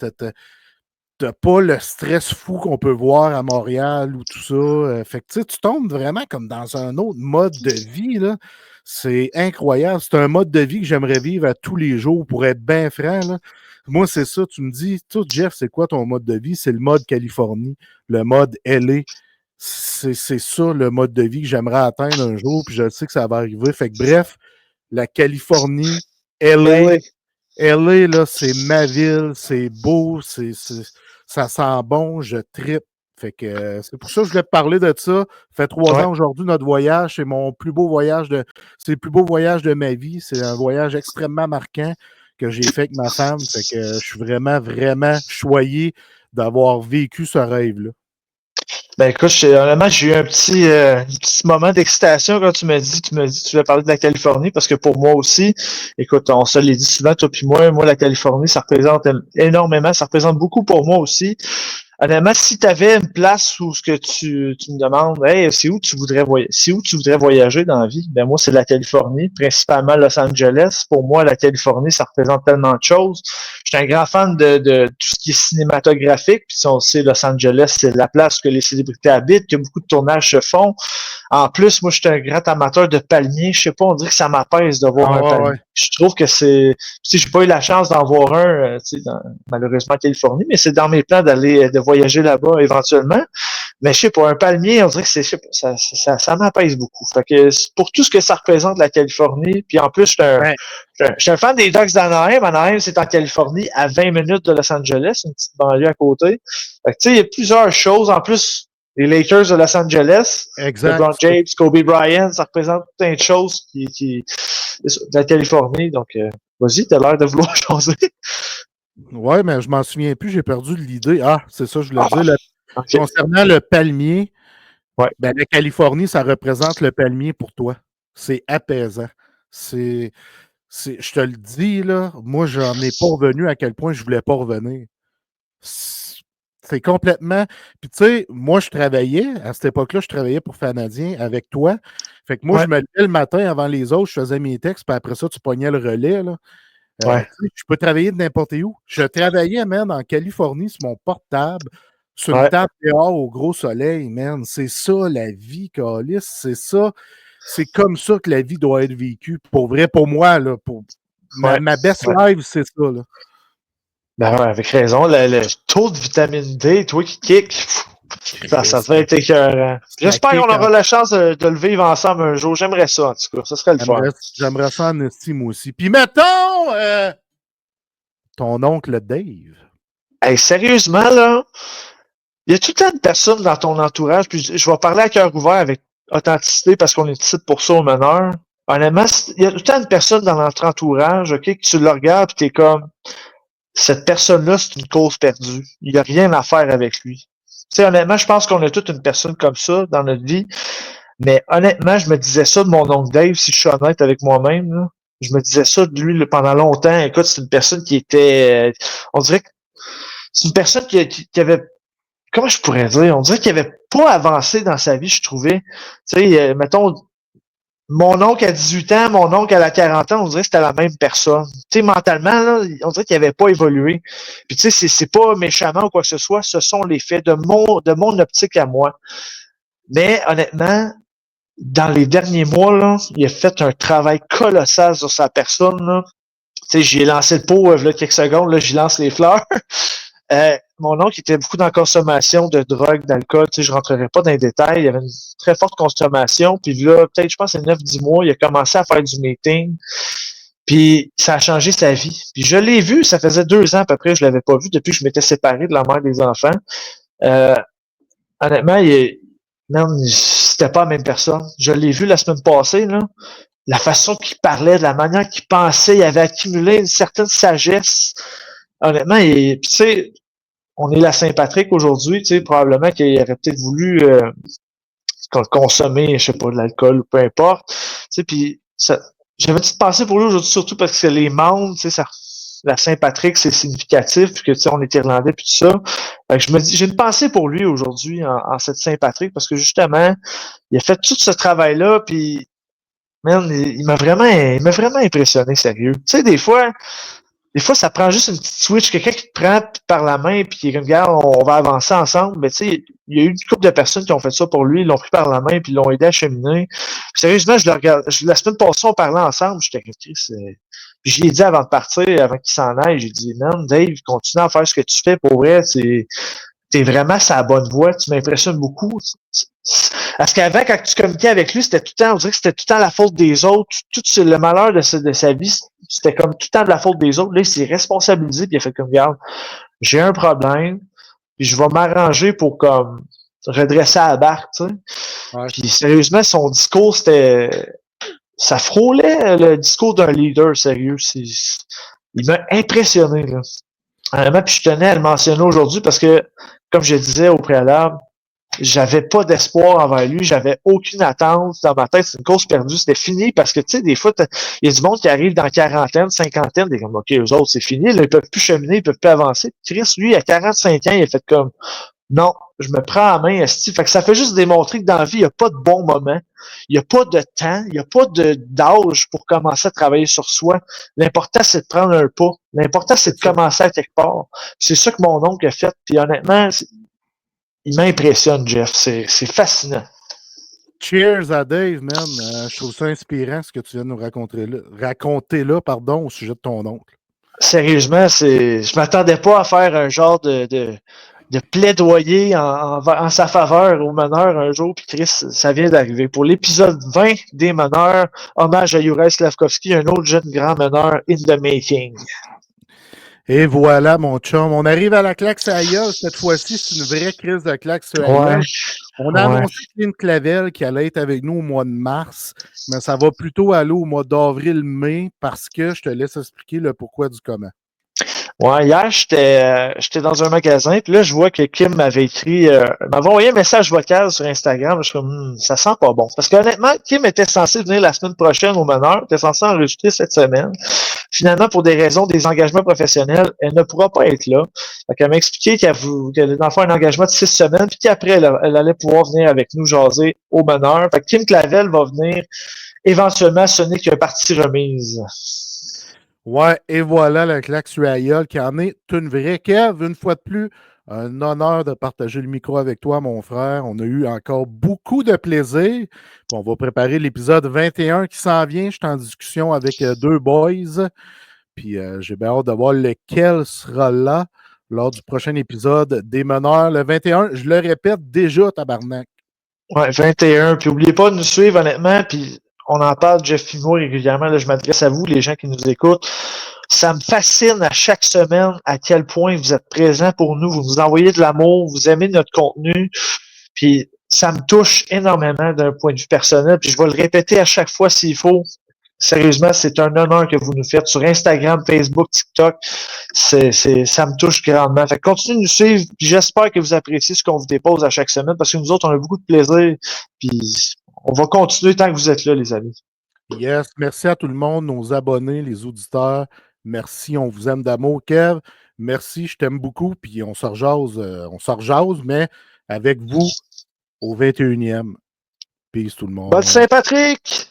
B: t'as pas le stress fou qu'on peut voir à Montréal ou tout ça. Fait que tu sais, tu tombes vraiment comme dans un autre mode de vie, là. C'est incroyable. C'est un mode de vie que j'aimerais vivre à tous les jours, pour être bien franc, là. Moi, c'est ça. Tu me dis, toi, Jeff, c'est quoi ton mode de vie? C'est le mode Californie, le mode LA. C'est ça, le mode de vie que j'aimerais atteindre un jour, puis je sais que ça va arriver. Fait que bref, la Californie, LA, LA, là, c'est ma ville, c'est beau, ça sent bon, je trippe. Fait que c'est pour ça que je voulais te parler de ça. Ça fait 3 ans aujourd'hui, notre voyage. C'est mon plus beau voyage c'est le plus beau voyage de ma vie. C'est un voyage extrêmement marquant que j'ai fait avec ma femme. Fait que je suis vraiment, vraiment choyé d'avoir vécu ce rêve-là.
A: Ben écoute, honnêtement, j'ai eu un petit moment d'excitation quand tu m'as dit que tu voulais parler de la Californie, parce que pour moi aussi, écoute, on se l'est dit souvent, toi puis moi, la Californie, ça représente énormément, ça représente beaucoup pour moi aussi. Honnêtement, si tu avais une place où ce que tu me demandes, hey, c'est où tu voudrais voyager dans la vie? Ben moi, c'est la Californie, principalement Los Angeles. Pour moi, la Californie, ça représente tellement de choses. Je suis un grand fan de tout ce qui est cinématographique. Puis si on sait, Los Angeles, c'est la place où les célébrités habitent, que beaucoup de tournages se font. En plus, moi, je suis un grand amateur de palmiers. Je sais pas, on dirait que ça m'apaise de voir un palmier. Ouais. Je trouve que c'est... Tu sais, j'ai pas eu la chance d'en voir un, malheureusement en Californie, mais c'est dans mes plans de voyager là-bas éventuellement. Mais je sais pas, un palmier, on dirait que ça m'apaise beaucoup. Fait que pour tout ce que ça représente, la Californie, puis en plus, je suis un fan des Ducks d'Anaheim. Anaheim, c'est en Californie, à 20 minutes de Los Angeles, une petite banlieue à côté. Fait que tu sais, il y a plusieurs choses. En plus, les Lakers de Los Angeles, LeBron James, Kobe Bryant, ça représente plein de choses de la Californie. Donc, vas-y, t'as l'air de vouloir changer.
B: Ouais, mais je m'en souviens plus, j'ai perdu l'idée. Ah, c'est ça, je voulais dire. Okay. Concernant le palmier, ben, la Californie, ça représente le palmier pour toi. C'est apaisant. Je te le dis, là, moi, j'en ai pas revenu à quel point je voulais pas revenir. C'est complètement... Puis tu sais, moi, je travaillais, à cette époque-là, je travaillais pour Fanadien avec toi. Fait que moi, je me levais le matin avant les autres, je faisais mes textes, puis après ça, tu pognais le relais, là. Je peux travailler de n'importe où. Je travaillais, man, en Californie sur mon portable, sur une table dehors au gros soleil, man. C'est ça, la vie, Calis. C'est ça. C'est comme ça que la vie doit être vécue. Pour vrai, pour moi, là. Ma best life, c'est ça, là.
A: Ben ouais, avec raison. Le taux de vitamine D, toi qui kick, ça devrait être écœurant. J'espère qu'on aura la chance de le vivre ensemble un jour. J'aimerais ça, en tout cas. Ça serait le fun.
B: J'aimerais ça en estime aussi. Puis mettons ton oncle Dave.
A: Hey, sérieusement, là, il y a tout le temps de personnes dans ton entourage, puis je vais parler à cœur ouvert avec authenticité parce qu'on est ici pour ça au meneur. Honnêtement, il y a tout le temps de personnes dans notre entourage, OK, que tu le regardes et t'es comme, cette personne-là, c'est une cause perdue. Il n'y a rien à faire avec lui. Tu sais, honnêtement, je pense qu'on a toute une personne comme ça dans notre vie. Mais honnêtement, je me disais ça de mon oncle Dave, si je suis honnête avec moi-même. Là. Je me disais ça de lui là, pendant longtemps. Écoute, c'est une personne qui était... on dirait que c'est une personne qui avait... Comment je pourrais dire? On dirait qu'il avait pas avancé dans sa vie, je trouvais. Tu sais, mettons... Mon oncle à 18 ans, mon oncle à 40 ans, on dirait que c'était la même personne. Tu sais, mentalement, là, on dirait qu'il n'avait pas évolué. Puis tu sais, c'est pas méchamment ou quoi que ce soit, ce sont les faits de mon optique à moi. Mais honnêtement, dans les derniers mois, là, il a fait un travail colossal sur sa personne. Là. Tu sais, j'y ai lancé le pot, là, quelques secondes, là, j'y lance les fleurs. Mon oncle était beaucoup dans la consommation de drogue, d'alcool, tu sais, je rentrerai pas dans les détails, il y avait une très forte consommation, puis là, peut-être, je pense, c'est 9-10 mois, il a commencé à faire du meeting, puis ça a changé sa vie. Puis je l'ai vu, ça faisait 2 ans à peu près, je l'avais pas vu depuis que je m'étais séparé de la mère des enfants. Honnêtement, c'était pas la même personne. Je l'ai vu la semaine passée, là. La façon qu'il parlait, de la manière qu'il pensait, il avait accumulé une certaine sagesse. Honnêtement, puis tu sais, on est la Saint-Patrick aujourd'hui, tu sais, probablement qu'il aurait peut-être voulu consommer, je sais pas, de l'alcool ou peu importe. Tu sais, puis j'avais une petite pensée pour lui aujourd'hui, surtout parce que les membres, tu sais, la Saint-Patrick, c'est significatif, puis que tu sais, on est Irlandais, puis tout ça. Fait que je me dis, j'ai une pensée pour lui aujourd'hui en cette Saint-Patrick, parce que justement, il a fait tout ce travail-là, puis man, il m'a vraiment impressionné, sérieux. Tu sais, des fois, des fois, ça prend juste une petite switch, quelqu'un qui te prend par la main puis qui est comme, regarde, on va avancer ensemble. Mais tu sais, il y a eu une couple de personnes qui ont fait ça pour lui, ils l'ont pris par la main puis l'ont aidé à cheminer. Puis, sérieusement, je le regarde. La semaine passée, on parlait ensemble, j'étais comme, Chris, puis je lui ai dit avant de partir, avant qu'il s'en aille, j'ai dit, man, Dave, continue à faire ce que tu fais pour vrai, t'es vraiment sur la bonne voie, tu m'impressionnes beaucoup. Parce qu'avant, quand tu communiquais avec lui, c'était tout le temps, on dirait que c'était tout le temps la faute des autres. Tout le malheur de sa vie, c'était comme tout le temps de la faute des autres. Là, il s'est responsabilisé, puis il a fait comme, regarde, j'ai un problème, puis je vais m'arranger pour comme redresser la barque, tu sais.
B: Ouais.
A: Puis sérieusement, son discours, ça frôlait le discours d'un leader, sérieux. Il m'a impressionné, là. Vraiment, puis je tenais à le mentionner aujourd'hui parce que, comme je disais au préalable, j'avais pas d'espoir envers lui, j'avais aucune attente dans ma tête, c'est une course perdue, c'était fini parce que, tu sais, des fois, il y a du monde qui arrive dans quarantaine, cinquantaine, des comme, OK, eux autres, c'est fini, là, ils peuvent plus cheminer, ils peuvent plus avancer. Chris, lui, à 45 ans, il a fait comme, non, je me prends en main, esti. Fait que ça fait juste démontrer que dans la vie, il n'y a pas de bon moment. Il n'y a pas de temps. Il n'y a pas d'âge pour commencer à travailler sur soi. L'important, c'est de prendre un pas. L'important, c'est de commencer à quelque part. C'est ça que mon oncle a fait. Puis honnêtement, il m'impressionne, Jeff. C'est fascinant.
B: Cheers à Dave, man. Je trouve ça inspirant ce que tu viens de nous raconter là, au sujet de ton oncle.
A: Sérieusement, je m'attendais pas à faire un genre de plaidoyer en sa faveur aux meneurs un jour, puis Chris, ça vient d'arriver. Pour l'épisode 20 des meneurs, hommage à Juraj Slavkovski, un autre jeune grand meneur in the making.
B: Et voilà, mon chum. On arrive à la claque sur la gueule. Cette fois-ci, c'est une vraie crise de claque sur la gueule. On a annoncé Clint Clavel qui allait être avec nous au mois de mars, mais ça va plutôt aller au mois d'avril-mai parce que je te laisse expliquer le pourquoi du comment.
A: Ouais, hier, j'étais dans un magasin, puis là, je vois que Kim m'avait envoyé un message vocal sur Instagram. Je suis comme, ça sent pas bon. Parce qu'honnêtement, Kim était censée venir la semaine prochaine au meneur, était censée enregistrer cette semaine. Finalement, pour des raisons des engagements professionnels, elle ne pourra pas être là. Fait qu'elle m'a expliqué qu'elle allait en faire un engagement de 6 semaines, puis qu'après, elle allait pouvoir venir avec nous jaser au meneur. Fait que Kim Clavel va venir éventuellement sonner qu'un partie remise.
B: Ouais, et voilà la claque sur la gueule qui en est une vraie. Kev, une fois de plus, un honneur de partager le micro avec toi, mon frère. On a eu encore beaucoup de plaisir. Puis on va préparer l'épisode 21 qui s'en vient. Je suis en discussion avec deux boys. Puis j'ai bien hâte de voir lequel sera là lors du prochain épisode des meneurs. Le 21, je le répète déjà, tabarnak.
A: Ouais, 21. Puis n'oubliez pas de nous suivre, honnêtement. Puis on en parle, Jeff Fimo, régulièrement. Là, je m'adresse à vous, les gens qui nous écoutent. Ça me fascine à chaque semaine à quel point vous êtes présents pour nous. Vous nous envoyez de l'amour, vous aimez notre contenu. Puis ça me touche énormément d'un point de vue personnel. Puis je vais le répéter à chaque fois s'il faut. Sérieusement, c'est un honneur que vous nous faites sur Instagram, Facebook, TikTok. Ça me touche grandement. Fait que continuez de nous suivre. Puis j'espère que vous appréciez ce qu'on vous dépose à chaque semaine parce que nous autres, on a beaucoup de plaisir. Puis on va continuer tant que vous êtes là, les amis.
B: Yes, merci à tout le monde, nos abonnés, les auditeurs. Merci, on vous aime d'amour, Kev. Merci, je t'aime beaucoup. Puis on se rejase, mais avec vous au 21e. Peace tout le monde.
A: Bonne Saint-Patrick!